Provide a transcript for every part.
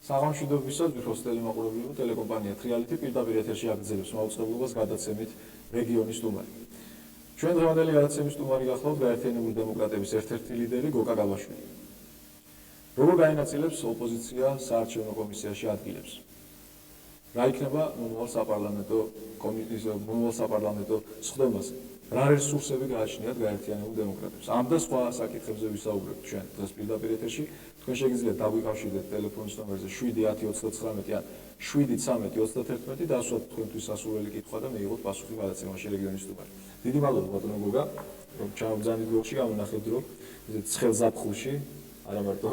საღამოშიდობისას ვიხოს ტელემაყურებლობა ტელეკომპანია Triality პირდაპირ ეთერში აგრძელებს მაუწყებლობას გადაცემით რეგიონის სტუმარი. ჩვენ დღევანდელი გადაცემის სტუმარი გახლავთ გაერთიანებული დემოკრატების ერთ-ერთი ლიდერი გოგა გალაშვილი. როგორ გაინაწილებს ოპოზიცია საარჩევნო კომისიაში ადგილებს? რა იქნება მომავალ საპარლამენტო სხდომაზე? რა რესურსები გააჩნიათ გაერთიანებულ დემოკრატებს? ამ და სხვა საკითხებზე ვისაუბრებთ ჩვენ დღეს პირდაპირ ეთერში. თქვენ შეგიძლიათ დაგვიკავშირდეთ ტელეფონის ნომერზე 71099 ან 71331 და ასვათ თქვენთვის სასურველი კითხვა და მიიღოთ პასუხი გადაცემაში რეგიონის სტუმარი. დიდი მადლობა ბატონო გოგა, რომ ჩამოგზავნით გოგში, გამონახეთ რომ ისეთ ცხელ ზაფხულში, არა მარტო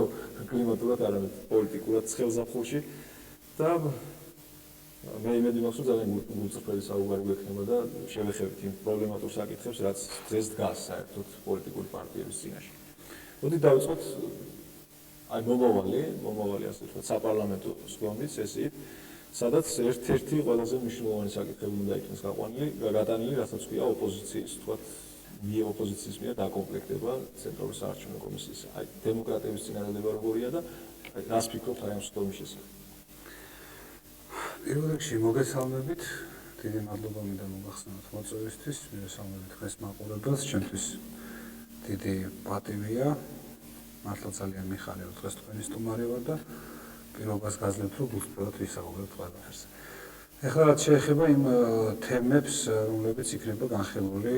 კლიმატურად, არამედ პოლიტიკურად ცხელ ზაფხულში და მე იმედი მაქვს, რომ ძალიან გულწრფელი საუბარი გვექნება და შევეხებით იმ პრობლემატურ საკითხებს, რაც დღეს დგას საერთოდ პოლიტიკური პარტიების წინაშე. მოდით დავიწყოთ აი მომავალი ასე ვთქვათ, საპარლამენტო სხდომის სესიით, სადაც ერთ-ერთი ყველაზე მნიშვნელოვანი საკითხები უნდა იქნეს გატანილი, რასაც ქვია ოპოზიციის, ვთქვათ, ოპოზიციის მიერ დაკომპლექტება ცენტრალური საარჩევნო კომისიის. აი დემოკრატების წინადადება როგორია და რას ფიქრობთ აი ამ სხდომის შესახებ? პირველ რიგში მოგესალმებით, დიდი მადლობა მინდა მოგახსენოთ მოწვევისთვის, მივესალმებით დღეს მაყურებელს, ჩემთვის დიდი პატივია, მართლა ძალიან მიხარია რომ დღეს თქვენი სტუმარი ვარ და პირობას გაძლევთ რომ გულწრფელად ვისაუბრებთ ყველაფერს. ეხლა რაც შეეხება იმ თემებს, რომლებიც იქნება განხილული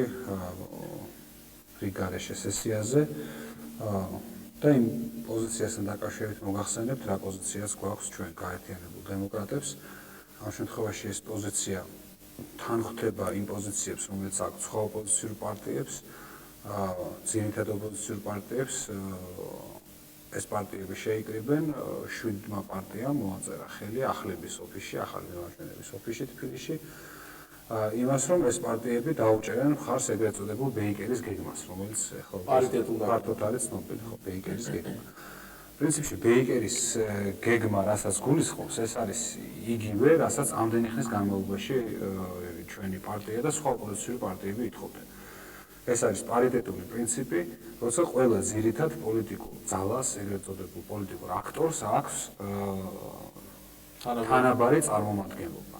რიგარეშე სესიაზე და იმ პოზიციასთან დაკავშირებით მოგახსენებთ, რა პოზიციას გვაქვს ჩვენ გაერთიანებულ დემოკრატებს. ამ შემთხვევაში ეს პოზიცია თან ხვდება იმ პოზიციებს, რომელიც აქვს სხვა ოპოზიციურ პარტიებს, ძირითად ოპოზიციურ პარტიებს. ეს პარტიები შეიკრიბენ 7 პარტიამ მოაწერა ხელი ახლების ოფისში, ახალი მემარჯვენეების ოფისში თბილისში, იმას რომ ეს პარტიები დაუჭერენ მხარს ეგრეთ წოდებულ ბეიკერის გეგმას, რომელიც ახლა ფართოდ არის ცნობილი, ხო, ბეიკერის გეგმა. პრინციპში ბეიკერის გეგმა, რასაც გულისხმობს, ეს არის იგივე, რასაც ამდენი ხნის განმავლობაში ჩვენი პარტია და სხვა ოპოზიციური პარტიები ითხოვდნენ. ეს არის პარიტეტული პრინციპი, როცა ყველა ძირითად პოლიტიკურ ძალას, ეგრეთ წოდებულ პოლიტიკურ აქტორს აქვს თანაბარი წარმომადგენლობა.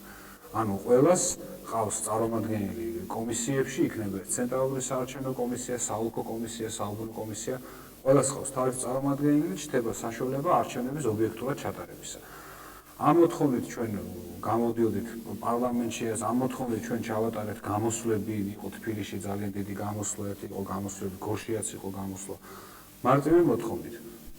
ანუ ყველას ყავს წარმომადგენელი კომისიებში, იქნება ცენტრალური საარჩევნო კომისია, საოლქო კომისია, საუბნო კომისია, ყველას ყავს თავისი წარმომადგენელი, ჩნდება საშუალება არჩევნების ობიექტურად ჩატარებისა. ამ მოთხოვნით ჩვენ გამოდიოდით პარლამენტში, ამ მოთხოვნით ჩვენ ჩავატარეთ გამოსვლები, იყო თბილისში ძალიან დიდი გამოსვლა, ერთი იყო გამოსვლები, გორშიაც იყო გამოსვლა. მარტივი მოთხოვნით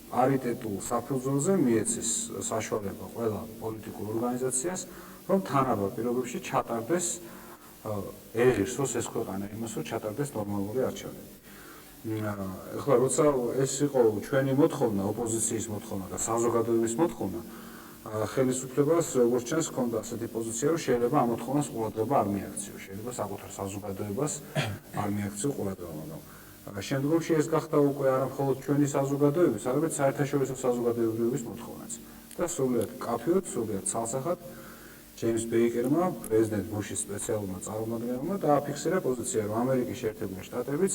პარიტეტულ საფუძველზე მიეცეს საშუალება ყველა პოლიტიკურ ორგანიზაციას, რომ თანაბარ პირობებში ჩატარდეს ეღირსოს ეს ქვეყანა იმას, რომ ჩატარდეს ნორმალური არჩევნები. ეხლა როცა ეს იყო ჩვენი მოთხოვნა, ოპოზიციის მოთხოვნა და საზოგადოების მოთხოვნა, ხელისუფლებას როგორც ჩანს ჰქონდა ასეთი პოზიცია, რომ შეიძლება ამ მოთხოვნას ყურადღება არ მიაქციო, შეიძლება საკუთარ საზოგადოებას არ მიაქციო ყურადღება, მაგრამ შემდგომში ეს გახდა უკვე არა მხოლოდ ჩვენი საზოგადოების, არამედ საერთაშორისო საზოგადოებრივების მოთხოვნაც. და სრულიად კაფეოდ, სრულიად ცალსახად ჯეიმს ბეიკერმა, პრეზიდენტ ბუშის სპეციალურმა წარმომადგენელმა დააფიქსირა პოზიცია, რომ ამერიკის შეერთებული შტატებიც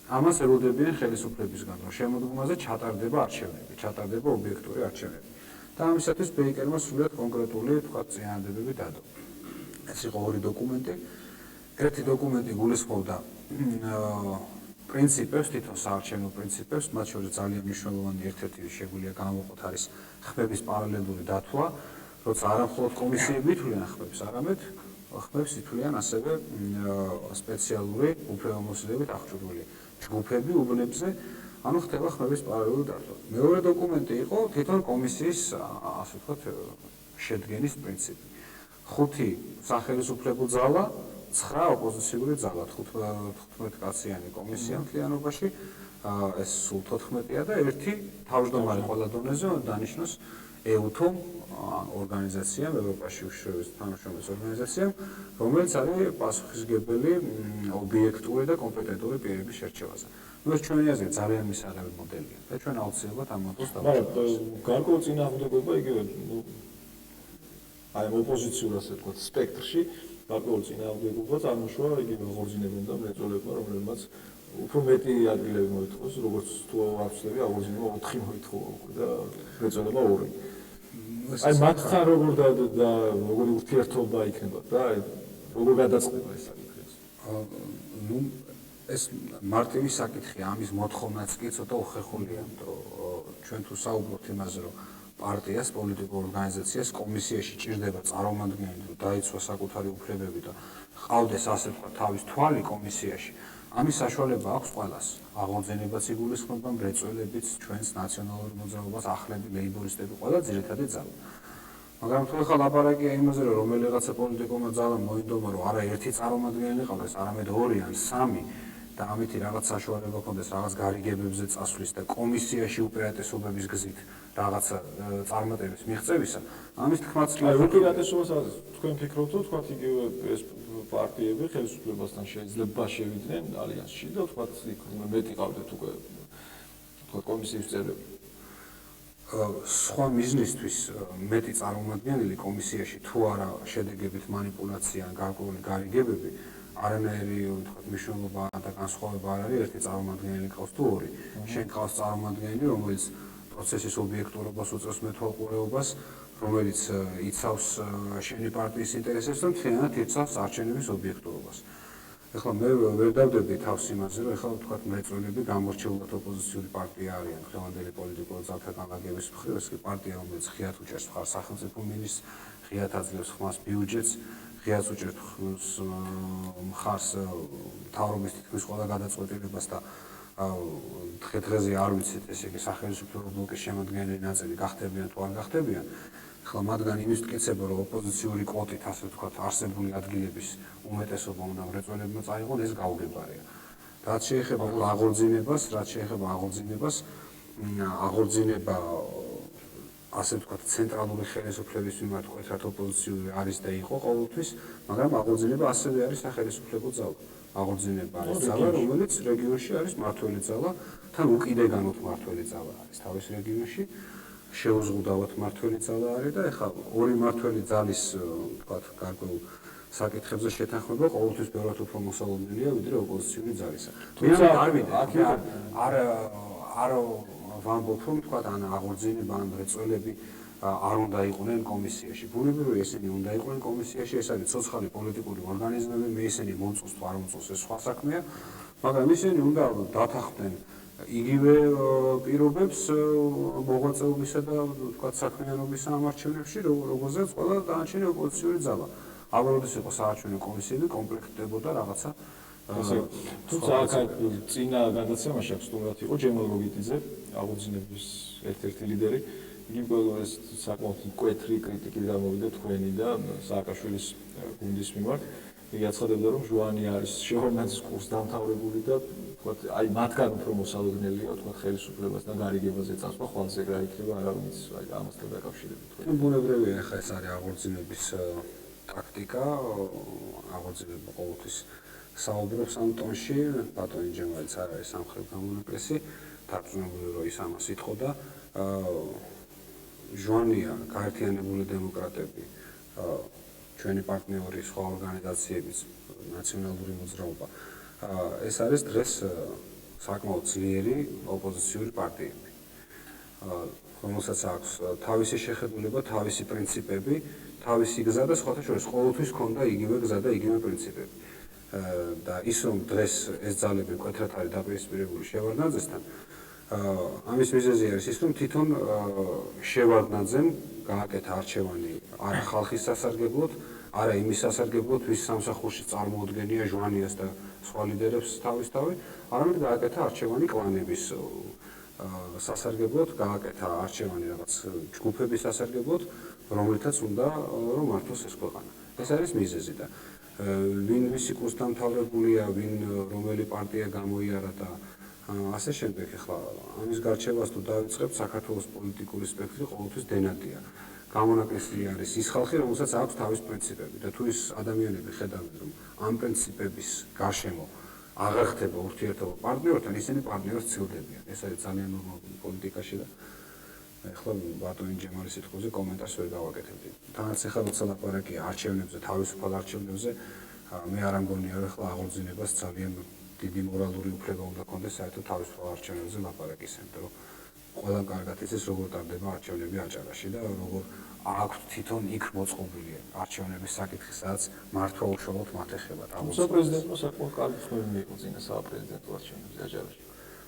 ამას ელოდებიან ხელისუფლებისგან, რომ შემოდგომაზე ჩატარდება არჩევნები, ჩატარდება ობიექტური არჩევნები. და ამისათვის ბეიკერმა სრულიად კონკრეტული თქვათ წინადადებები დადო. ეს იყო ორი დოკუმენტი. ერთი დოკუმენტი გულისხმობდა პრინციპებს, თვითონ საარჩევნო პრინციპებს, მათ შორის ძალიან მნიშვნელოვანი ერთ-ერთი შეგვიძლია გამოვყოთ არის ხმების პარალელური დათვლა, როცა არა მხოლოდ კომისიები ითვლიან ხმებს, არამედ ხმებს ითვლიან ასევე სპეციალური უფლებამოსილებით აღჭურვილი ჯგუფები უბნებზე, ანუ ხდება ხმების პარალელური დათვლა. მეორე დოკუმენტი იყო თვითონ კომისიის, ასე ვთქვათ, შედგენის პრინციპი. 5 სახელისუფლებო ძალა, 9 ოპოზიციური ძალა, 15 კაციანი კომისია მთლიანობაში, ეს სულ 14-ია და ერთი თავმჯდომარე ყველა დონეზე დანიშნოს EUTOM ორგანიზაციამ, ევროპაში უშუალოდ თანამშრომლის ორგანიზაციამ, რომელიც არის პასუხისმგებელი ობიექტური და კომპეტენტური პირების შერჩევაზე. ეს ჩვენი აზრით ძალიან მისაღები მოდელია და ჩვენ აუცილებლად ამ მოდელს დავუშვებთ. გარკვეულ წინააღმდეგობა იგივე აი ოპოზიციურ ასე ვთქვათ სპექტრში გარკვეულ წინააღმდეგობა წარმოშვა იგივე ღორძინებამ და მრეწველებმა, რომლებმაც უფრო მეტი ადგილები მოითხოვეს, როგორც თუ აღწევი აღორძინება 4 მოითხოვა უკვე და მრეწველობა 2. აი მათთან როგორ და როგორი ურთიერთობა იქნება და როგორ გადაწყდება ეს საკითხი? ნუ ეს მარტივი საკითხია, ამის მოთხოვნაც კი ცოტა უხერხულია, იმიტომ ჩვენ თუ საუბრობთ იმაზე, რომ პარტიას, პოლიტიკურ ორგანიზაციას კომისიაში ჭირდება წარმომადგენელი, რომ დაიცვა საკუთარი უფლებები და ყავდეს ასე ვთქვათ თავის თვალი კომისიაში. ამის საშუალება აქვს ყველას. აღორძინებაც იგულისხმება, მრეწველებიც, ჩვენს ნაციონალურ მოძრაობას, ახლები, ლეიბორისტები, ყველა ძირითადი ძალა. მაგრამ თუ ახლა ლაპარაკია იმაზე, რომ რომელიღაცა პოლიტიკურმა ძალამ მოინდომა, რომ არა ერთი წარმომადგენელი ყავდეს, არამედ 2 ან 3 და ამითი რაღაც საშუალება ქონდეს რაღაც გარიგებებზე წასვლის და კომისიაში უპირატესობების გზით რაღაცა წარმატების მიღწევისა, ამის თქმაც კი აი უპირატესობას თქვენ ფიქრობთ, რომ თქვათ იგივე ეს პარტიები ხელისუფლებასთან შეიძლება შევიდნენ ალიანსში და თქვათ იქ მეტი ყავდეთ უკვე თქვათ კომისიის წევრები. სხვა მიზნისთვის მეტი წარმომადგენელი კომისიაში თუ არა შედეგებით манипуляცია ან გარკვეული გარიგებები არანაირი ვთქვათ მნიშვნელობა და განსხვავება არ არის ერთი წარმომადგენელი ყავს თუ 2. შენ ყავს წარმომადგენელი, რომელიც პროცესის ობიექტურობას უწევს მეთვალყურეობას, რომელიც იცავს შენი პარტიის ინტერესებს და მთლიანად იცავს არჩევნების ობიექტურობას. ეხლა მე ვერ დავდები თავს იმაზე, რომ ეხლა ვთქვათ მრეწველები გამორჩეულად ოპოზიციური პარტია არიან დღევანდელი პოლიტიკური ძალთა განლაგების მხრივ, ეს კი პარტია, რომელიც ღიად უჭერს მხარს სახელმწიფო მინისტრს, ღიად აძლევს ხმას ბიუჯეტს, ღიად უჭერს მხარს მთავრობის თითქმის ყველა გადაწყვეტილებას და დღე-დღეზე არ ვიცით, ესე იგი სახელმწიფო ბლოკის შემადგენელი ნაწილი გახდებიან თუ არ გახდებიან. ახლა მათგან იმის მტკიცება, რომ ოპოზიციური კვოტით, ასე ვთქვათ, არსებული ადგილების უმეტესობა უნდა მრეწველებმა წაიღონ, ეს გაუგებარია. რაც შეეხება აღორძინებას, აღორძინება ასე ვთქვათ, ცენტრალური ხელისუფლების მიმართ ყოთრად ოპოზიციური არის და იყო ყოველთვის, მაგრამ აღორძინება ასევე არის სახელმწიფო ძალა. აღორძინება არის ძალა, რომელიც რეგიონში არის მმართველი ძალა, თან უკიდეგანოთ მმართველი ძალა არის თავის რეგიონში. შეუზღუდავად მმართველი ძალა არის და ეხლა 2 მმართველი ძალის ვთქვათ გარკვეულ საკითხებზე შეთანხმება ყოველთვის ბევრად უფრო მოსალოდნელია ვიდრე ოპოზიციური ძალისა. თუმცა არ ვამბობ რომ ვთქვათ ან აღორძინება ან მრეწველები არ უნდა იყვნენ კომისიაში. ბუნებრივია ისინი უნდა იყვნენ კომისიაში, ეს არის ცოცხალი პოლიტიკური ორგანიზმები, მე ისინი მომწონს თუ არ მომწონს ეს სხვა საქმეა, მაგრამ ისინი უნდა დათანხმდნენ იგივე პირობებს მოღვაწეობისა და ვთქვათ საქმიანობის ამარჩევნებში, როგორზეც ყველა დანარჩენი ოპოზიციური ძალა. აღროდეს იყო საარჩევნო კომისიები კომპლექტდებოდა რაღაცა. თუმცა აქ წინა გადაცემაში აქ სტუმრად იყო ჯემალ მოგიტიძე, აღორძინების ერთ-ერთი ლიდერი. იგი ეს საკმაოდ მკვეთრი კრიტიკით გამოვიდა თქვენი და სააკაშვილის გუნდის მიმართ. იგი აცხადებდა, რომ ჟუანი არის შევარდნაძის კურსს დამთავრებული და ვთქვათ, აი მათგან უფრო მოსალოდნელია ვთქვათ ხელისუფლებასთან გარიგებაზე წასვლა, ხვალს ეგ რა იქნება, არავინ იცის, აი ამასთან დაკავშირებით თქვენ. ბუნებრივია, ახლა ეს არის აღორძინების ტაქტიკა, აღორძინება ყოველთვის საუბრობს ამ ტონში, ბატონი ჯემალიც არ არის სამხრეთ გამონაკლისი, დარწმუნებული რომ ის ამას იტყოდა. ჟუანია, გაერთიანებული დემოკრატები, ჩვენი პარტნიორი სხვა ორგანიზაციების ნაციონალური მოძრაობა. ეს არის დღეს საკმაოდ ძლიერი ოპოზიციური პარტიები, რომელსაც აქვს თავისი შეხედულება, თავისი პრინციპები, თავისი გზა და სხვათა შორის ყოველთვის ჰქონდა იგივე გზა და იგივე პრინციპები. და ის რომ დღეს ეს ძალები მკვეთრად არის დაპირისპირებული შევარდნაძესთან, ამის მიზეზი არის ის, რომ თვითონ შევარდნაძემ გააკეთა არჩევანი არა ხალხის სასარგებლოდ, არა იმის სასარგებლოდ, ვის სამსახურში წარმოუდგენია ჟუანიას და სხვა ლიდერებს თავისთავი, არამედ გააკეთა არჩევანი კლანების სასარგებლოდ, გააკეთა არჩევანი რაღაც ჯგუფების სასარგებლოდ, რომლითაც უნდა რომ მართოს ეს ქვეყანა. ეს არის მიზეზი და ვინ მისი კურსს დამთავრებულია, ვინ რომელი პარტია გამოიარა და ასე შემდეგ. ახლა ამის გარჩევას თუ დავიწყებთ, საქართველოს პოლიტიკური სპექტრი ყოველთვის დენადია. გამონაკლისი არის ის ხალხი, რომელსაც აქვს თავის პრინციპები და თუ ის ადამიანები ხედავენ, რომ ამ პრინციპების გარშემო აღარ ხდება ურთიერთობა პარტნიორთან, ისინი პარტნიორს ცილდებიან. ეს არის ძალიან ნორმალური პოლიტიკაში და ახლა ბატონი ჯემალის სიტყვაზე კომენტარს ვერ გავაკეთებდი. თანაც ახლა როცა ლაპარაკია არჩევნებზე, თავისუფალ არჩევნებზე, მე არ ამგონია რომ ახლა აღორძინებას ძალიან დიდი მორალური უფლება უნდა ქონდეს საერთოდ თავისუფალ არჩევნებზე ლაპარაკის, იმიტომ რომ ყველამ კარგად იცის როგორ ტარდება არჩევნები აჭარაში და როგორ აქვთ თვითონ იქ მოწყობილი არჩევნების საკითხი, სადაც მართვა უშუალოდ მათ ეხება. თუმცა პრეზიდენტმა საკმაოდ კარგი ხმები მიიღო წინა საპრეზიდენტო არჩევნებზე აჭარაში.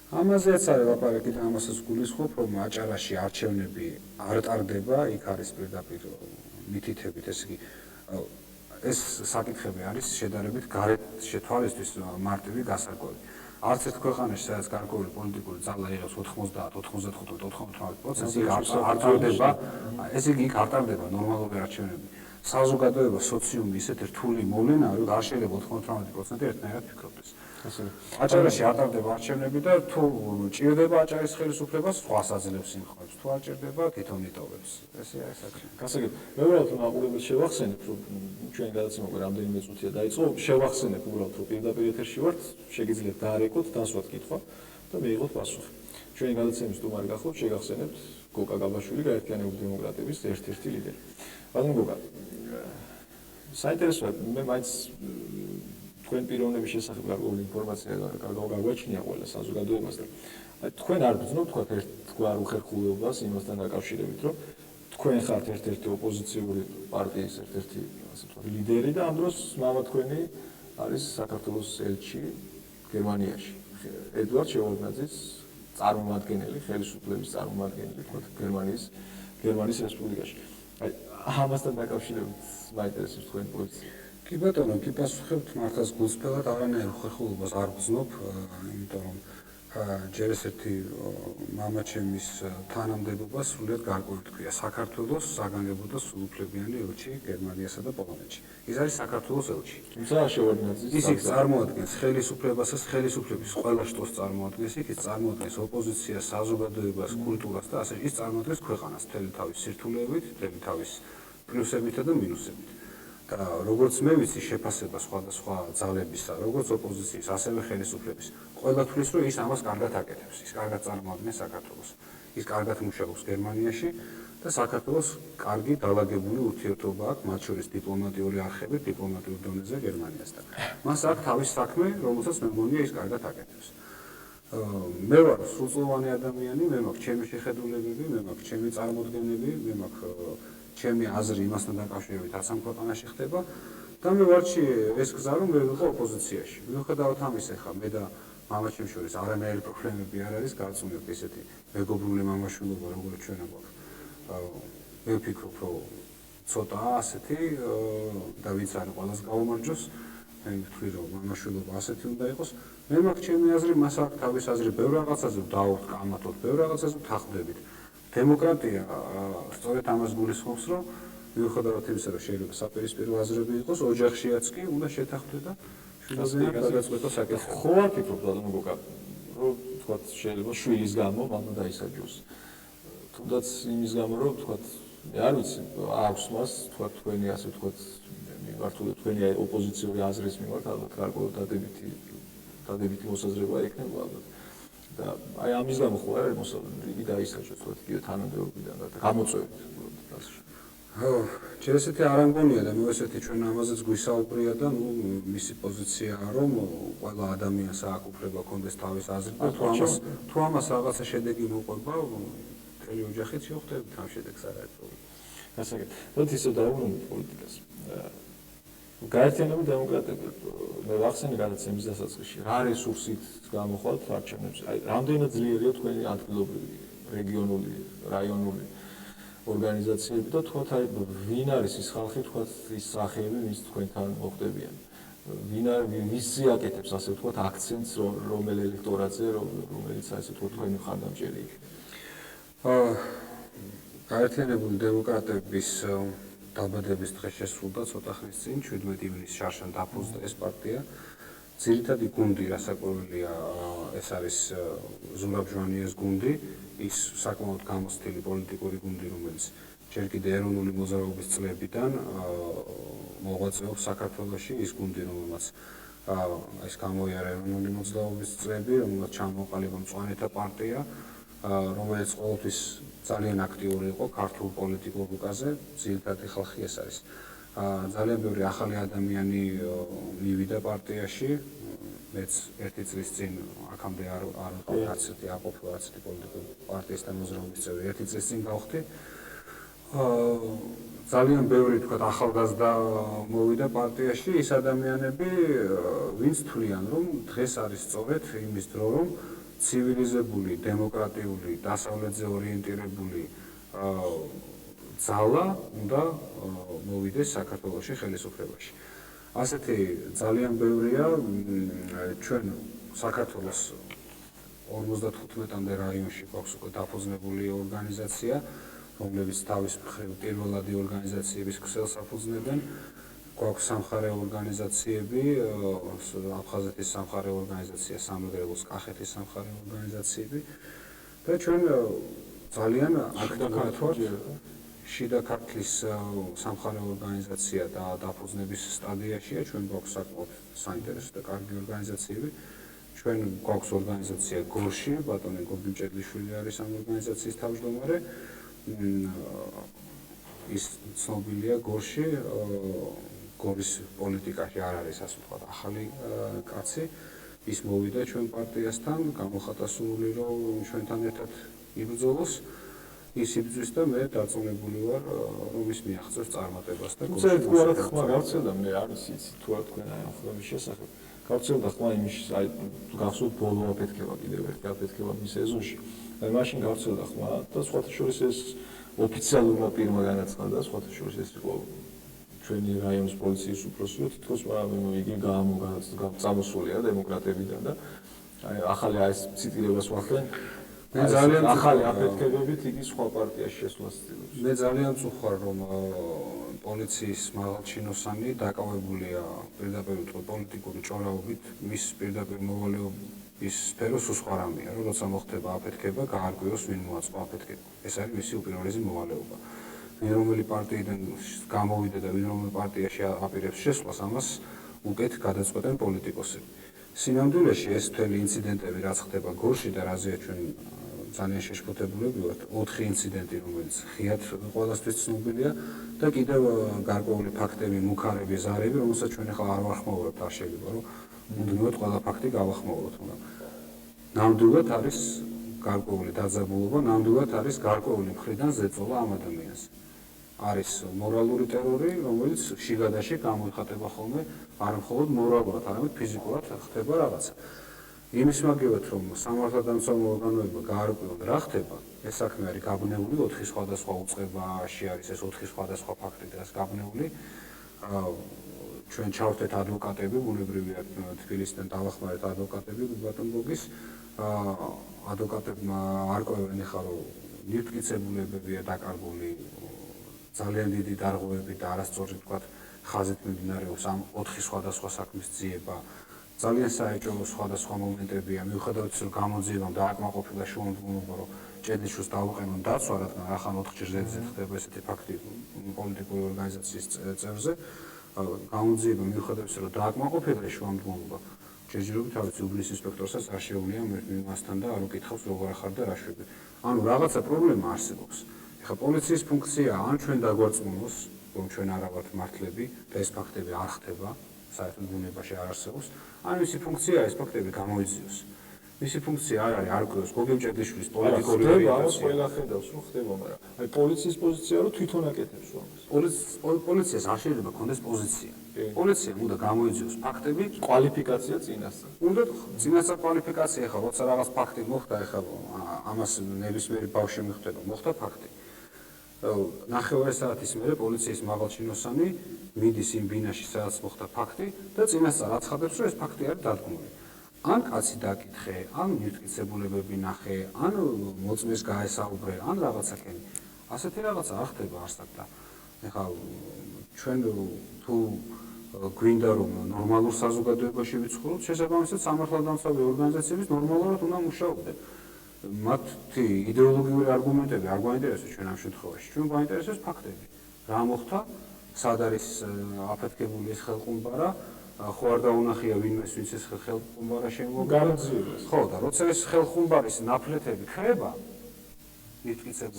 ამაზეც არის ლაპარაკი და ამასაც გულისხმობ, რომ აჭარაში არჩევნები არ ტარდება, იქ არის პირდაპირ მითითებით, ესე იგი ეს საკითხები არის შედარებით გარეთ შეთვალისთვის მარტივი გასარკვევი. არც ერთ ქვეყანაში, სადაც გარკვეული პოლიტიკური ძალა იღებს 90, 95, 98%, იქ არ ტარდება, ესე იგი იქ არ ტარდება ნორმალური არჩევნები. საზოგადოება, სოციუმი ისეთ რთული მოვლენაა, რომ არ შეიძლება 98% ერთნაირად ფიქრობდეს. აჭარაში არ ტარდება არჩევნები და თუ ჭირდება აჭარის ხელისუფლებას, სხვას აძლევს იმხებს, თუ არ ჭირდება, თვითონ იტოვებს. ესე არის საკითხი. გასაგებ, მე უბრალოდ მაყურებელს შევახსენებ, რომ ჩვენი გადაცემა რამდენიმე წუთია დაიწყო, შევახსენებ უბრალოდ, რომ პირდაპირ ეთერში ვართ, შეგიძლიათ დაარეკოთ, დასვათ კითხვა და მიიღოთ პასუხი. ჩვენი გადაცემის სტუმარი გახლავთ, შეგახსენებთ გოგა გაბაშვილი, გაერთიანებული დემოკრატების ერთ-ერთი ლიდერი. ბატონო გოგა, საინტერესოა, მე მაინც თქვენ პიროვნების შესახებ გარკვეული ინფორმაცია გაგვაჩნია ყველა საზოგადოებას და თქვენ არ ბრძნობთ თქვა ერთგვარ უხერხულობას იმასთან დაკავშირებით, რომ თქვენ ხართ ერთ-ერთი ოპოზიციური პარტიის ერთ-ერთი ასე ვთქვათ ლიდერი და ამ დროს მამა თქვენი არის საქართველოს ელჩი გერმანიაში. ედუარდ შევარდნაძის წარმომადგენელი, ხელისუფლების წარმომადგენელი თქვა გერმანიის რესპუბლიკაში. აი ამასთან დაკავშირებით მაინტერესებს თქვენი პოზიცია. კი ბატონო, კი პასუხებთ მართლაც გულწრფელად, არანაირ უხერხულობას არ ვგზნობ, იმიტომ რომ ჯერ ესეთი მამაჩემის თანამდებობა სრულიად გარკვეული თქვია საქართველოს საგანგებო და სრულუფლებიანი ელჩი გერმანიასა და პოლონეთში. ის არის საქართველოს ელჩი. თუმცა შევარდნაძის ის იქ წარმოადგენს ხელისუფლებასაც, ხელისუფლების ყველა შტოს წარმოადგენს, იქ ის წარმოადგენს ოპოზიციას, საზოგადოებას, კულტურას და ასე ის წარმოადგენს ქვეყანას მთელი თავის სირთულეებით, მთელი თავის პლუსებითა და მინუსებით. და როგორც მე ვიცი შეფასება სხვადასხვა ძალებისა, როგორც ოპოზიციის, ასევე ხელისუფლების, ყველა თვლის რომ ის ამას კარგად აკეთებს, ის კარგად წარმოადგენს საქართველოს. ის კარგად მუშაობს გერმანიაში და საქართველოს კარგი დალაგებული ურთიერთობა აქვს, მათ შორის დიპლომატიური არხებით, დიპლომატიურ დონეზე გერმანიასთან. მას აქვს თავის საქმე, რომელსაც მე მგონია ის კარგად აკეთებს. მე ვარ სრულწლოვანი ადამიანი, მე მაქვს ჩემი შეხედულებები, მე მაქვს ჩემი წარმოდგენები, მე მაქვს ჩემი აზრი იმასთან დაკავშირებით, რაც ამ ქვეყანაში ხდება და მე ვარჩი ეს გზა, რომ მე ვიყო ოპოზიციაში. მიუხედავად ამისა, ხა მე და მამაჩემ შორის არანაირი პრობლემები არ არის, გავწუნებთ ისეთი მეგობრული მამაშვილობა, როგორც ჩვენ გვაქვს. მე ვფიქრობ, რომ ცოტაა ასეთი და ვინც არის ყველას გაუმარჯოს, მე ვთქვი, რომ მამაშვილობა ასეთი უნდა იყოს. მე მაქვს ჩემი აზრი, მას აქვს თავის აზრი ბევრ რაღაცაზე, დავკამათოთ ბევრ რაღაცაზე, ვთანხმდებით. დემოკრატია სწორედ ამას გულისხმობს, რომ მიუხედავად იმისა, რომ შეიძლება საპირისპირო აზრები იყოს, ოჯახშიაც კი უნდა შეთანხმდე და შვილებიდან გადაწყვეტოს საკითხი. ხო არ ფიქრობ ბატონო გოგა, რომ თქვათ შეიძლება შვილის გამო მამა დაისაჯოს. თუნდაც იმის გამო, რომ თქვათ მე არ ვიცი, აქვს მას თქვათ თქვენი ასე თქვათ მიმართული თქვენი ოპოზიციური აზრის მიმართ ალბათ გარკვეული დადებითი მოსაზრება ექნება ალბათ. და აი ამის გამო ხო არ არის მოსაზრება, იგი დაისაჯოს თქვათ იგივე თანამდებობიდან და გამოწვევით უბრალოდ დასში. ხო, ჯერ ესეთი არ ამგონია და მე ესეთი ჩვენ ამაზეც გვისაუბრია და ნუ მისი პოზიციაა, რომ ყველა ადამიანს აქვს უფლება ჰქონდეს თავის აზრი და თუ ამას რაღაცა შედეგი მოყვება, მთელი ოჯახიც იხვდებით ამ შედეგს არ არის პრობლემა. გასაგებ, როდი ისე დაუბრუნდით პოლიტიკას. გაერთიანებული დემოკრატები მე ვახსენე გადაცემის დასაწყისში, რა რესურსით გამოხვალთ არჩევნებს. აი, რამდენად ძლიერია თქვენი ადგილობრივი, რეგიონული, რაიონული ორგანიზაციები და თქვათ აი ვინ არის ის ხალხი, თქვათ ის სახეები, ვინც თქვენთან მოხდებიან. ვის აკეთებს ასე ვთქვათ აქცენტს რომელ ელექტორატზე, რომელიც ასე ვთქვათ თქვენი მხარდამჭერი იქნება. გაერთიანებული დემოკრატების დაბადების დღე შესრულდა ცოტა ხნის წინ, 17 ივნისს შარშან დაფუძნდა ეს პარტია. ძირითადი გუნდი, რასაკვირველია, ეს არის ზურაბ ჟვანიას გუნდი, ის საკმაოდ გამოცდილი პოლიტიკური გუნდი, რომელიც ჯერ კიდევ ეროვნული მოძრაობის წლებიდან მოღვაწეობს საქართველოში, ის გუნდი, რომელმაც ეს გამოიარა ეროვნული მოძრაობის წლები, რომელმაც ჩამოყალიბა მწვანეთა პარტია, რომელიც ყოველთვის ძალიან აქტიური იყო ქართულ პოლიტიკურ რუკაზე, ძირითადი ხალხი ეს არის. ძალიან ბევრი ახალი ადამიანი მივიდა პარტიაში, მეც ერთი წლის წინ აქამდე არ ვიყავ არცეთი აკოფო არცეთი პოლიტიკური პარტიის და მოძრაობის წევრი, ერთი წლის წინ გავხდი. ძალიან ბევრი თქვა ახალგაზრდა მოვიდა პარტიაში ის ადამიანები ვინც თვლიან რომ დღეს არის სწორედ იმის დრო რომ ცივილიზებული დემოკრატიული დასავლეთზე ორიენტირებული ძალა უნდა მოვიდეს საქართველოში ხელისუფლებაში. ასეთი ძალიან ბევრია ჩვენ საქართველოს 55-მდე რაიონში გვაქვს უკვე დაფუძნებული ორგანიზაცია, რომლებიც თავის მხრივ პირველადი ორგანიზაციების ქსელს აფუძნებენ. გვაქვს სამხარე ორგანიზაციები, აფხაზეთის სამხარე ორგანიზაცია, სამეგრელოს კახეთის სამხარე ორგანიზაციები და ჩვენ ძალიან აქტიურად ვართ. შიდა ქართლის სამხარე ორგანიზაცია და დაფუძნების სტადიაშია, ჩვენ გვაქვს საკმაოდ საინტერესო და კარგი ორგანიზაციები. ჩვენ გვაქვს ორგანიზაცია გორში, ბატონი გოგიჭედლიშვილი არის ამ ორგანიზაციის თავმჯდომარე. ის ცნობილია გორში, გორის პოლიტიკაში არ არის ასე ვთქვათ ახალი კაცი. ის მოვიდა ჩვენ პარტიასთან, გამოხატა სურვილი რომ ჩვენთან ერთად იბრძოლოს. ის იბრძვის და მე დარწმუნებული ვარ რომ ის მიაღწევს წარმატებას და გორში. თუმცა ხმა გავცელდა მე არ ვიცი თუ რა თქვენ აი ახალების შესახებ. გავცელდა ხმა იმის აი გახსოვთ ბოლო აფეთქება კიდევ ერთი აფეთქება მის ეზოში. აი მაშინ გავცელდა ხმა და სხვათა შორის ეს ოფიციალურმა პირმა განაცხადა, სხვათა შორის ეს იყო ჩვენი რაიონის პოლიციის უფროსი, თითქოს იგი წამოსულია დემოკრატებიდან და აი ახალი ეს ციტირებას ვახდენ. მე ძალიან ახალი აფეთქებებით იგი სხვა პარტიაში შესვლას ცდილობს. მე ძალიან წუხარ რომ პოლიციის მაღალჩინოსანი დაკავებულია პირდაპირ პოლიტიკური ჭორაობით, მის პირდაპირ მოვალეობის სფეროს სხვა რამეა, რომ როცა მოხდება აფეთქება, გაარკვიოს ვინ მოაწყო აფეთქება. ეს არის მისი უპირველესი მოვალეობა. ვინ რომელი პარტიიდან გამოვიდა და ვინ რომელ პარტიაში აპირებს შესვლას, ამას უკეთ გადაწყვეტენ პოლიტიკოსები. სინამდვილეში ეს მთელი ინციდენტები რაც ხდება გორში და რაზეა ჩვენ ძალიან შეშფოთებულები ვართ, 4 ინციდენტი რომელიც ღიად ყველასთვის ცნობილია და კიდევ გარკვეული ფაქტები, მუქარები, ზარები, რომელსაც ჩვენ ახლა არ ვახმაურებთ, არ შეიძლება რომ მუდმივად ყველა ფაქტი გავახმაუროთ, მაგრამ ნამდვილად არის გარკვეული დაძაბულობა, ნამდვილად არის გარკვეული მხრიდან ზეწოლა ამ ადამიანს. არის მორალური ტერორი, რომელიც შიგადაში გამოიხატება ხოლმე არ მხოლოდ მორალურად, არამედ ფიზიკურად ხდება რაღაცა. იმის მაგივად რომ სამართალდამცავი ორგანოება გაარკვიონ რა ხდება, ეს საქმე არის გაბნეული 4 სხვადასხვა უწყებაში არის ეს 4 სხვადასხვა ფაქტი დღეს გაბნეული. ჩვენ ჩავთეთ ადვოკატები, ბუნებრივია თბილისიდან დავახმარეთ ადვოკატები ბატონ გოგის. ადვოკატებმა არკვევენ ახლა რომ ნივთკიცებულებებია დაკარგული, ძალიან დიდი დარღვევები და არასწორი თქვა ხაზით მიმდინარეობს ამ 4 სხვადასხვა საქმის ძიება. ძალიან საეჭვო სხვადასხვა მომენტებია, მიუხედავად იმისა, რომ გამოძიებამ დააკმაყოფილა შუამდგომლობა, რომ ჭედიშვილს დაუყენონ დაცვა, რადგან ახლა 4 ჯერზე ხდება ესეთი ფაქტი პოლიტიკური ორგანიზაციის წევრზე. გამოძიება მიუხედავად იმისა, რომ დააკმაყოფილა შუამდგომლობა, ჯერჯერობით თავის უბნის ინსპექტორსაც არ შეუძლია მასთან და არ უკითხავს როგორ ახარ და რა შვები. ანუ რაღაცა პრობლემა არსებობს. ეხლა პოლიციის ფუნქცია ან ჩვენ დაგვარწმუნოს, რომ ჩვენ არა ვართ მართლები და ეს ფაქტები არ ხდება, საერთოდ ბუნებაში არ არსებობს, ან მისი ფუნქცია ეს ფაქტები გამოიძიოს. მისი ფუნქცია არ არის არკვიოს გოგიჭედლიშვილის პოლიტიკური ორიენტაცია. ამას ყველა ხედავს, რომ ხდება, მაგრამ აი პოლიციის პოზიცია რომ თვითონ აკეთებს ამას. პოლიციას არ შეიძლება ქონდეს პოზიცია. პოლიციამ უნდა გამოიძიოს ფაქტები, კვალიფიკაცია წინასწარ. უნდა წინასწარ კვალიფიკაცია, ახლა როცა რაღაც ფაქტი მოხდა, ახლა ამას ნებისმიერი ბავშვი მიხვდება, მოხდა ფაქტი. ნახევარი საათის მერე პოლიციის მაღალჩინოსანი მიდის იმ ბინაში, სადაც მოხდა ფაქტი და წინასწარ აცხადებს, რომ ეს ფაქტი არის დადგმული. ან კაცი დაკითხე, ან ნივთკიცებულებები ნახე, ან მოწმეს გაესაუბრე, ან რაღაცაკენი. ასეთი რაღაცა არ ხდება არსად და ეხლა ჩვენ თუ გვინდა რომ ნორმალურ საზოგადოებაში ვიცხოვროთ, შესაბამისად სამართალდამცავი ორგანიზაციების ნორმალურად უნდა მუშაობდნენ. მათი იდეოლოგიური არგუმენტები არ გვაინტერესებს ჩვენ ამ შემთხვევაში. ჩვენ გვაინტერესებს ფაქტები. რა მოხდა, სად არის აფეთქებული ეს ხელყუმბარა, ხო არ დაუნახია ვინმეს ვინც ეს ხელყუმბარა შემოგა. ხო და როცა ეს ხელყუმბარის ნაფლეთები ხრება, ნივთკიცებული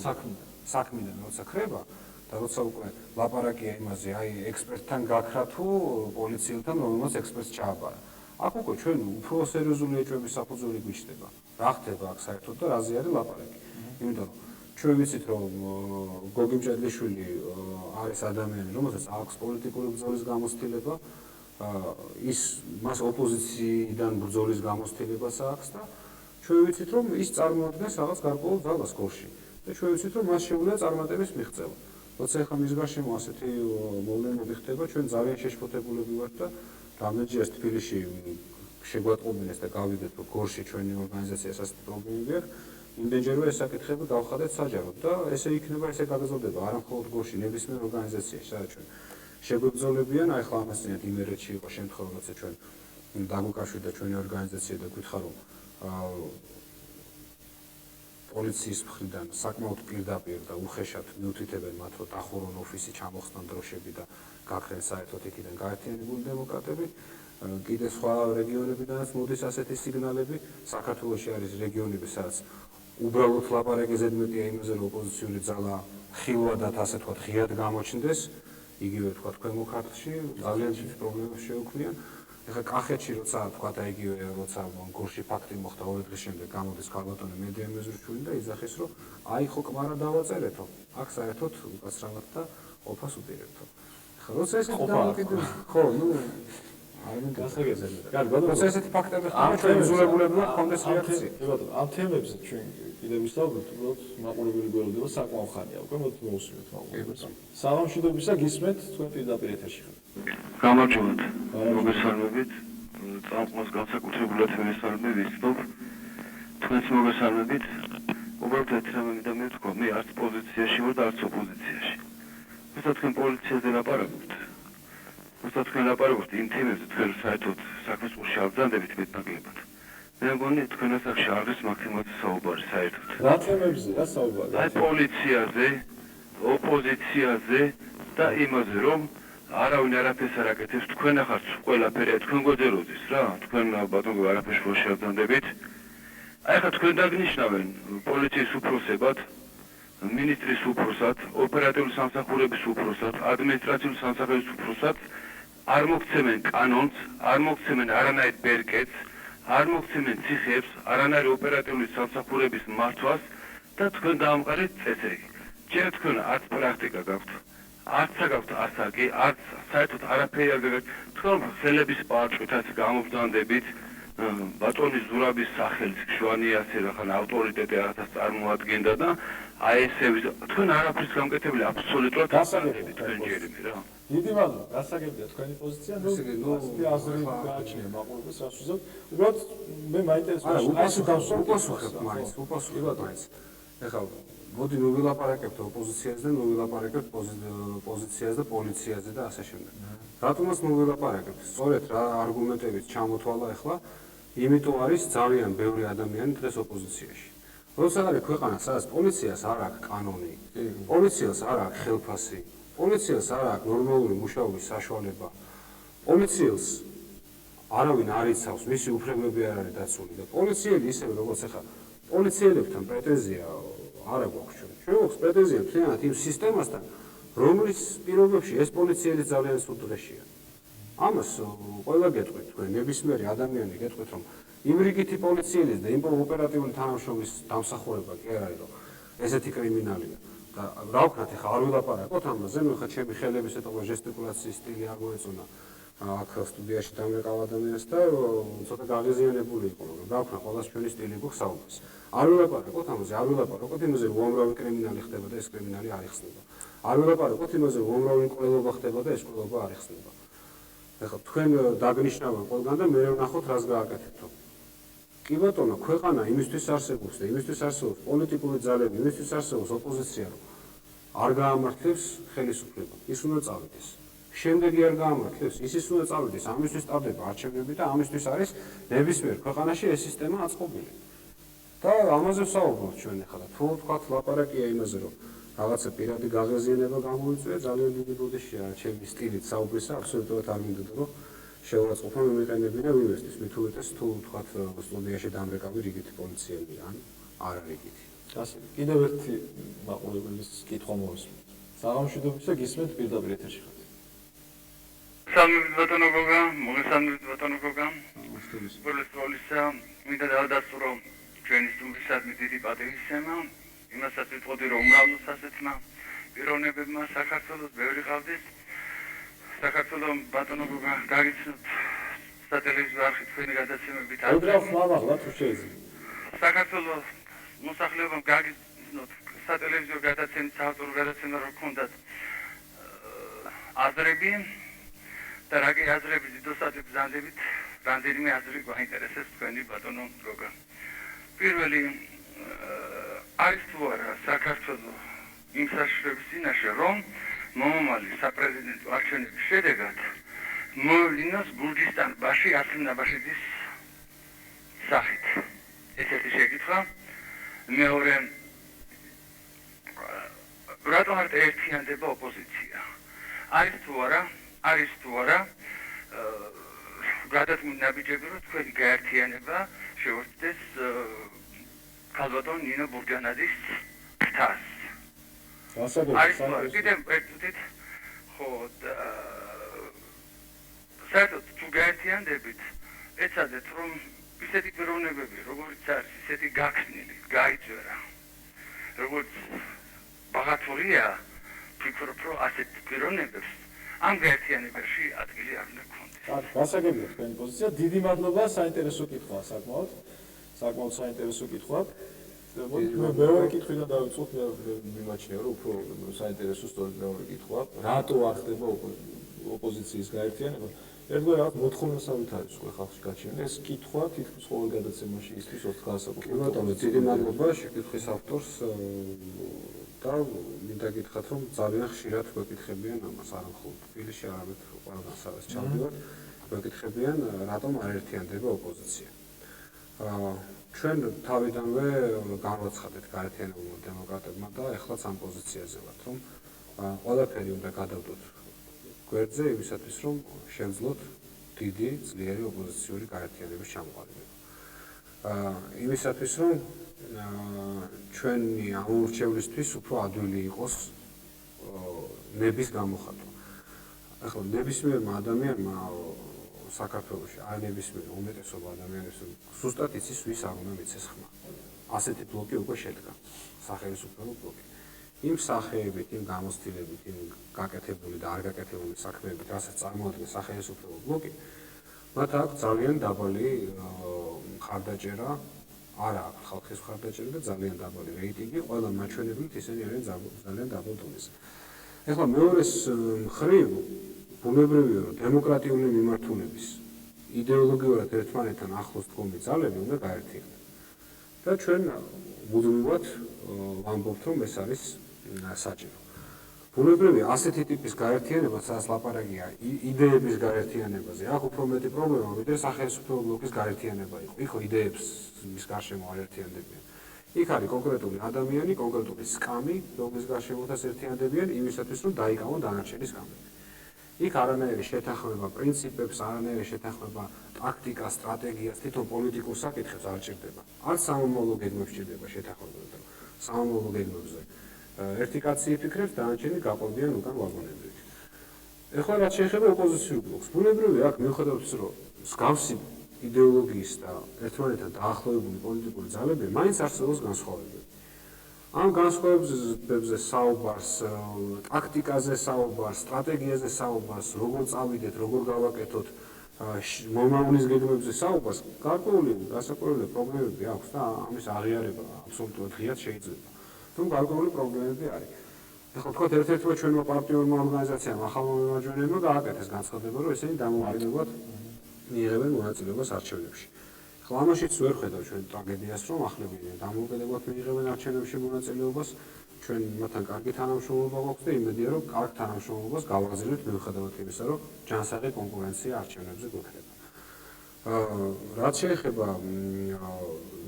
საქმიდან როცა ხრება და როცა უკვე ლაპარაკია იმაზე, აი ექსპერტთან გაქრა თუ პოლიციელთან, რომელმაც ექსპერტს ჩააბარა. აქ უკვე ჩვენ უფრო სერიოზული ეჭვების საფუძველი გვიჩნდება. რა ხდება აქ საერთოდ და რაზე არის ლაპარაკი. იმიტომ რომ ჩვენ ვიცით რომ გოგი მჭედლიშვილი არის ადამიანი, რომელსაც აქვს პოლიტიკური ბრძოლის გამოცდილება, ის მას ოპოზიციიდან ბრძოლის გამოცდილებას აქვს და ჩვენ ვიცით რომ ის წარმოადგენს რაღაც გარკვეულ ძალას გორში და ჩვენ ვიცით რომ მას შეუძლია წარმატების მიღწევა. როცა ახლა მის გარშემო ასეთი მოვლენები ხდება, ჩვენ ძალიან შეშფოთებულები ვართ და რამდენჯერაც თბილისში შეგვატყობინეს და გავიგეთ რომ გორში ჩვენი ორგანიზაციას ასეთი პრობლემები აქვს, იმდენჯერვე ეს საკითხები გავხადეთ საჯაროდ და ესე იქნება, ესე გაგრძელდება არა მხოლოდ გორში, ნებისმიერ ორგანიზაციაში, სადაც ჩვენ შეგვებრძოლებიან, აი ახლა ამას წინათ იმერეთში იყო შემთხვევა, როცა ჩვენ დაგვიკავშირდა და ჩვენი ორგანიზაცია და გვითხა რომ პოლიციის მხრიდან საკმაოდ პირდაპირ და უხეშად მიუთითებენ მათ, რომ დახურონ ოფისი, ჩამოხსნან დროშები და გაქრენ საერთოდ იქიდან გაერთიანებული დემოკრატები. კიდე სხვა რეგიონებიდანაც მოდის ასეთი სიგნალები. საქართველოში არის რეგიონები, სადაც უბრალოდ ლაპარაკი ზედმეტია იმაზე, რომ ოპოზიციური ძალა ხილვადად, ასე ვთქვათ, ღიად გამოჩნდეს. იგივე ვთქვათ, ქვემო ქართლში ძალიან დიდი პრობლემები შეუქმნიან. ეხლა კახეთში როცა ვთქვათ, აი იგივე როცა გორში ფაქტი მოხდა 2 დღის შემდეგ გამოდის ქალბატონი მედია მეზურშვილი და იძახის, რომ აი ხო კმარა დავაწერეთო. აქ საერთოდ უკაცრავად და ყოფას უდირებთო. ეხლა როცა ესეთი დამოკიდებული ხო, არ მიგასაგებია. როცა ესეთი ფაქტები ხდება, ჩვენ იზოლებულები ვართ კონდეს რეაქცია. ბატონო, ამ თემებზე ჩვენ კიდევ ვისაუბრებთ, უბრალოდ მაყურებელი გველოდება საკმაოდ ხანია. უკვე მოდი მოვუსმინოთ მაყურებელს. სამშვიდობისა გისმენთ თქვენ პირდაპირ ეთერში ხართ. გამარჯობათ. მოგესალმებით. წამყვანს განსაკუთრებულად მოგესალმებით, ვისწავ. თქვენს მოგესალმებით. უბრალოდ ერთი რამე მინდა მეთქვა, მე არც პოზიციაში ვარ და არც ოპოზიციაში. როცა თქვენ პოლიციაზე ლაპარაკობთ, როცა თქვენ ლაპარაკობთ იმ თემებზე, თქვენ საერთოდ საქმეს უშავდანდებით მეტნაკლებად. მე მგონი თქვენ ასაკში არის მაქსიმალურად საუბარი საერთოდ. რა თემებზე რა საუბარი? აი პოლიციაზე, ოპოზიციაზე და იმაზე, რომ არავინ არაფერს არ აკეთებს, თქვენ ახართ ყველაფერი, თქვენ გვეძეროდის რა, თქვენ ბატონო არაფერს შევშევდანდებით. აი ხა თქვენ დაგნიშნავენ პოლიციის უფროსებად, მინისტრის უფროსად, ოპერატიული სამსახურების უფროსად, ადმინისტრაციული სამსახურების უფროსად, არ მოგცემენ კანონს, არ მოგცემენ არანაირ ბერკეტს, არ მოგცემენ ციხეებს, არანაირი ოპერატიული სამსახურების მართვას და თქვენ დაამყარეთ წესრიგი. ჯერ თქვენ არც პრაქტიკა გაქვთ, არც გაქვთ ასაკი, არც საერთოდ არაფერი არ გაქვთ. თქვენ ხელების პარჭვითაც გამობრძანდებით ბატონის ზურაბის სახელის შვანი ასე რახან ავტორიტეტი რაღაცას წარმოადგენდა და აი ესე თქვენ არაფრის გამკეთებელი აბსოლუტურად გასაგებია თქვენ ჯერიმე რა. დიდი მადლობა, გასაგებია თქვენი პოზიცია, ნუ ასეთი აზრი გააჩნია მაყურებელს, რას ვიზავთ. უბრალოდ მე მაინტერესებს უპასუხებ მაინც. ეხლა მოდი ნუ ვილაპარაკებთ ოპოზიციაზე და ნუ ვილაპარაკებთ პოზიციაზე და პოლიციაზე და ასე შემდეგ. რატომაც ნუ ვილაპარაკებთ? სწორედ რა არგუმენტებით ჩამოთვალა ეხლა, იმიტომ არის ძალიან ბევრი ადამიანი დღეს ოპოზიციაში. როცა არის ქვეყანა, სადაც პოლიციას არ აქვს კანონი, პოლიციას არ აქვს ხელფასი, პოლიციას არ აქვს ნორმალური მუშაობის საშუალება, პოლიციელს არავინ არ იცავს, მისი უფლებები არ არის დაცული და პოლიციელი ისევე როგორც ახლა პოლიციელებთან პრეტენზია არ აქვს ჩვენ. ჩვენ გვაქვს პრეტენზია მთლიანად იმ სისტემასთან, რომლის პირობებში ეს პოლიციელი ძალიან სულ დღეშია. ამას ყველა გეტყვით თქვენ, ნებისმიერი ადამიანი გეტყვით, რომ იმ რიგითი პოლიციელის და იმ ოპერატიული თანამშრომლის დამსახურება კი არ არის, რომ ესეთი კრიმინალია. და რა ვქნათ ახლა არ ვილაპარაკოთ ამაზე, ნუ ხა ჩემი ხელების ეთყობა ჟესტიკულაციის სტილი არ მოეწონა აქ სტუდიაში დამეკავ ადამიანს და ცოტა გაღიზიანებული იყო, რომ რა ვქნა ყველას ჩვენი სტილი გვაქვს საუბრის. არ ვილაპარაკოთ ამაზე, არ ვილაპარაკოთ იმაზე, რომ უამრავი კრიმინალი ხდება და ეს კრიმინალი არ იხსნება. არ ვილაპარაკოთ იმაზე, რომ უამრავი მკვლელობა ხდება და ეს მკვლელობა არ იხსნება. ეხლა თქვენ დაგნიშნავენ ყველგან და მე ვნახოთ რას გააკეთებთ. კი ბატონო, ქვეყანა იმისთვის არსებობს და იმისთვის არსებობს პოლიტიკური ძალები, იმისთვის არსებობს ოპოზიცია, რომ არ გაამართლებს ხელისუფლება. ის უნდა წავიდეს. შემდეგი არ გაამართლებს, ის უნდა წავიდეს. ამისთვის ტარდება არჩევნები და ამისთვის არის ნებისმიერ ქვეყანაში ეს სისტემა აწყობილი. და ამაზე ვსაუბრობთ ჩვენ ახლა. თუ ვთქვათ ლაპარაკია იმაზე, რომ რაღაცა პირადი გაღაზიანება გამოიწვია, ძალიან დიდი ბოდიშია ჩემი სტილით საუბრისა, აბსოლუტურად არ მინდა რომ შევაწყობო მიმეყენებინა ვინმესთვის, მით უმეტეს თუ ვთქვათ სტუდიაში დამრეკავი რიგითი პოლიციელი ან არა რიგითი. ასე, კიდევ ერთი მაყურებელის კითხვა მოვისმენთ. სამშვიდობისა გისმენთ პირდაპირ ეთერში ხართ. მოგესალმებით ბატონო გოგა, მოგესალმებით ბატონო გოგა. პირველ რიგში მინდა დავადასტურო ჩვენი სტუმრისადმი დიდი პატივისცემა. იმასაც ვიტყოდი, რომ უმრავლეს ასეთმა პიროვნებებმა საქართველოს ბევრი ყავდეს. საქართველოს ბატონო გოგა გაგიცნოთ სატელევიზიო არხი თქვენი გადაცემებით. უბრალოდ მამაღლა თუ შეიძლება. საქართველოს მოსახლეობამ გაგიცნოთ სატელევიზიო გადაცემის ავტორ გადაცემა რო ქონდათ აზრები და რაგი აზრები დიდოსად ბრძანდებით, რამდენიმე აზრი გვაინტერესებს თქვენი ბატონო გოგა. პირველი არის თუ არა საქართველოს იმ საშუალების წინაშე, რომ მომავალი საპრეზიდენტო არჩევნების შედეგად მოვლინოს გურჯისტანბაში ასლინაბაშიძის სახით. ესეთი შეკითხვა. მეორე, რატომ არ ერთიანდება ოპოზიცია? არის თუ არა გადადგმული ნაბიჯები, რომ თქვენი გაერთიანება შეუერთდეს ქალბატონ ნინო ბურჯანაძის ფრთას. კიდევ ერთით, ხო, საერთოდ თუ გაერთიანდებით, ეცადეთ, რომ ისეთი პიროვნებები, როგორც არის, ისეთი გახსნილი, გაიძვერა, როგორც ბაღათურია, ვფიქრობ, რომ ასეთ პიროვნებებს ამ გაერთიანებაში ადგილი არ უნდა ქონდეს. გასაგებია თქვენი პოზიცია. დიდი მადლობა, საინტერესო კითხვაა საკმაოდ საინტერესო კითხვა. მე მეორე კითხვიდან დავიწყოთ, მე მიმაჩნია, რომ უფრო საინტერესო სწორედ მეორე კითხვა. რატო არ ხდება ოპოზიციის გაერთიანება? ერთგვარად მოთხოვნასავით არის უკვე ხალხში გაჩენილი. ეს კითხვა თითქმის ყოველ გადაცემაში ისმის 4 განსაკუთრებულ. ბატონო, დიდი მადლობა შეკითხვის ავტორს და მინდა გითხრათ, რომ ძალიან ხშირად გვეკითხებიან ამას, არა მხოლოდ თბილისში, არამედ ყველგან სადაც ჩავდივართ, გვეკითხებიან, რატომ არ ერთიანდება ოპოზიცია. ჩვენ თავიდანვე განვაცხადეთ გაერთიანებულმა დემოკრატებმა და ეხლაც ამ პოზიციაზე ვართ, რომ ყველაფერი უნდა გადავდოთ გვერდზე იმისათვის, რომ შევძლოთ დიდი ძლიერი ოპოზიციური გაერთიანების ჩამოყალიბება. იმისათვის, რომ ჩვენი ამორჩევლისთვის უფრო ადვილი იყოს ნების გამოხატვა. ახლა ნებისმიერმა ადამიანმა საქართველოში, არ ნებისმიერ უმეტესობა ადამიანებს ზუსტად იცის, ვის არ უნდა მიცეს ხმა. ასეთი ბლოკი უკვე შედგა, სახელმწიფო ბლოკი. იმ სახეებით, იმ გამოცდილებით, იმ გაკეთებული და არ გაკეთებული საქმეებით, რასაც წარმოადგენს სახელმწიფო ბლოკი, მათ აქვს ძალიან დაბალი მხარდაჭერა, არა აქვს ხალხის მხარდაჭერა და ძალიან დაბალი რეიტინგი, ყველა მაჩვენებლით ისინი არიან ძალიან დაბალ დონეზე. ეხლა მეორეს მხრივ, ბუნებრივია, რომ დემოკრატიული მიმართულების იდეოლოგიურად ერთმანეთთან ახლოს დგომი ძალები უნდა გაერთიანდეს. და ჩვენ მუდმივად ვამბობთ, რომ ეს არის საჭირო. ბუნებრივია, ასეთი ტიპის გაერთიანება, სადაც ლაპარაკია იდეების გაერთიანებაზე, აქ უფრო მეტი პრობლემა, ვიდრე სახელმწიფო ბლოკის გაერთიანება იყო. იქ იდეებს მის გარშემო არ ერთიანდებიან. იქ არის კონკრეტული ადამიანი, კონკრეტული სკამი, რომლის გარშემოთაც ერთიანდებიან იმისათვის, რომ დაიკავონ დანარჩენი სკამები. იქ არანაირი შეთანხმება პრინციპებს, არანაირი შეთანხმება ტაქტიკას, სტრატეგიას, თვითონ პოლიტიკურ საკითხებს არ ჭირდება. არც სამომავლო გეგმებს ჭირდება შეთანხმება. სამომავლო გეგმებზე ერთი კაცი იფიქრებს, დანარჩენი გაყოლდიან უკან ვაგონებზე. ეხლა რაც შეეხება ოპოზიციურ ბლოკს, ბუნებრივია, აქ მიუხედავად ის, რომ მსგავსი იდეოლოგიის და ერთმანეთთან დაახლოებული პოლიტიკური ძალები მაინც არსებობს განსხვავებები. ამ განსხვავებებზე საუბარს, ტაქტიკაზე საუბარს, სტრატეგიაზე საუბარს, როგორ წავიდეთ, როგორ გავაკეთოთ, მომავლის გეგმებზე საუბარს, გარკვეული გასაკვირველი პრობლემები აქვს და ამის აღიარება აბსოლუტურად ღიად შეიძლება. რომ გარკვეული პრობლემები არის. ეხლა თქვათ ერთ-ერთმა ჩვენმა პარტიულმა ორგანიზაციამ ახალმა მემარჯვენეებმა გააკეთეს განცხადება, რომ ესენი დამოუკიდებლად მიიღებენ მონაწილეობას არჩევნებში. ახლა ამაშიც ვერ ხედავ ჩვენ ტრაგედიას, რომ ახლებინი დამოუკიდებლად მიიღებენ არჩევნებში მონაწილეობას, ჩვენ მათთან კარგი თანამშრომლობა გვაქვს და იმედია, რომ კარგ თანამშრომლობას გავაგზავნებთ მიუხედავად იმისა, რომ ჯანსაღი კონკურენცია არჩევნებზე გვექნება. რაც შეეხება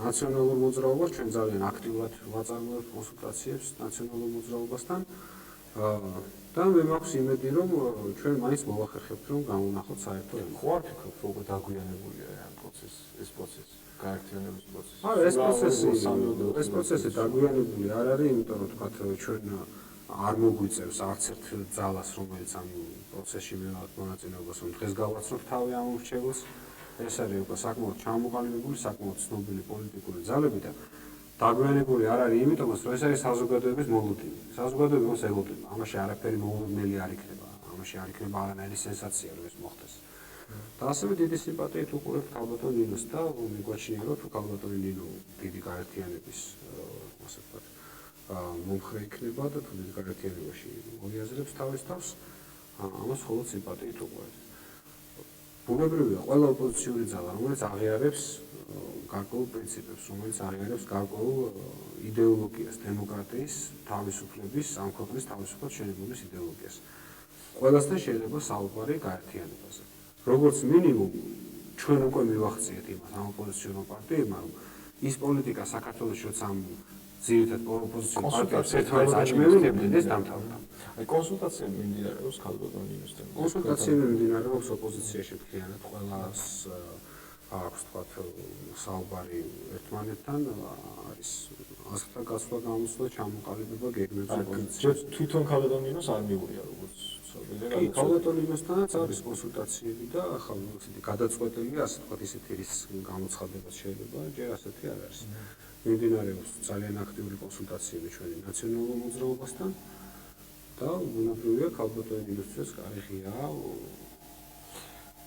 ნაციონალურ მოძრაობას, ჩვენ ძალიან აქტიურად ვაწარმოებთ კონსულტაციებს ნაციონალურ მოძრაობასთან და მე მაქვს იმედი, რომ ჩვენ მაინც მოვახერხებთ, რომ გამონახოთ საერთო ემო. ხო არ ფიქრობ, როგორ დაგვიანებულია ამ ეს პროცესი, გაერთიანების პროცესი? არა, ეს პროცესი დაგვიანებული არ არის, იმიტომ რომ თქვათ ჩვენ არ მოგვიწევს არც ერთ ძალას, რომელიც ამ პროცესში მივიღოთ მონაწილეობას, რომ დღეს გავაცნობთ თავი ამ ურჩევლს. ეს არის უკვე საკმაოდ ჩამოყალიბებული, საკმაოდ ცნობილი პოლიტიკური ძალები და დაგვიანებული არ არის იმიტომაც რომ ეს არის საზოგადოების მოლოდინი. საზოგადოება მას ელოდება. ამაში არაფერი მოულოდნელი არ იქნება. ამაში არ იქნება არანაირი სენსაცია რომ ეს მოხდეს. და ასევე დიდი სიმპათიით უყურებთ ქალბატონ ნინოს და მიგვაჩნია რომ ქალბატონი ნინო დიდი გაერთიანების ასე ვთქვათ მომხრე იქნება და თუ დიდი გაერთიანებაში მოიაზრებს თავის თავს ამას მხოლოდ სიმპათიით უყურებთ. ბუნებრივია ყველა ოპოზიციური ძალა რომელიც აღიარებს გარკვეულ პრინციპებს, რომელიც აღიარებს გარკვეულ იდეოლოგიას, დემოკრატიის, თავისუფლების, ამ ქვეყნის თავისუფლად შენებების იდეოლოგიას. ყველასთან შეიძლება საუბარი გაერთიანებაზე. როგორც მინიმუმ ჩვენ უკვე მივახციეთ იმას ამ ოპოზიციონერ პარტიებმა, რომ ის პოლიტიკა საქართველოში როცა ამ ძირითად ოპოზიციურ პარტიებს ერთმანეთს აჭმევინებდნენ, ეს დამთავრდა. აი კონსულტაციები მიმდინარეობს ქალბატონ ნინოსთან. კონსულტაციები მიმდინარეობს ოპოზიციაში მთლიანად ყველას აქვს თქვათ საუბარი ერთმანეთთან არის ასთა გასვლა გამოსვლა ჩამოყალიბება გეგმებს ოპოზიციაში. თვითონ ქალბატონ ნინოს არ მიუღია როგორც ქალბატონ ნინოსთანაც არის კონსულტაციები და ახლა ისეთი გადაწყვეტილია ასე თქვათ ისეთი რის გამოცხადება შეიძლება ჯერ ასეთი არ არის. მიმდინარეობს ძალიან აქტიური კონსულტაციები ჩვენი ნაციონალურ მოძრაობასთან და ბუნებრივია ქალბატონ ნინოსთვის კარგია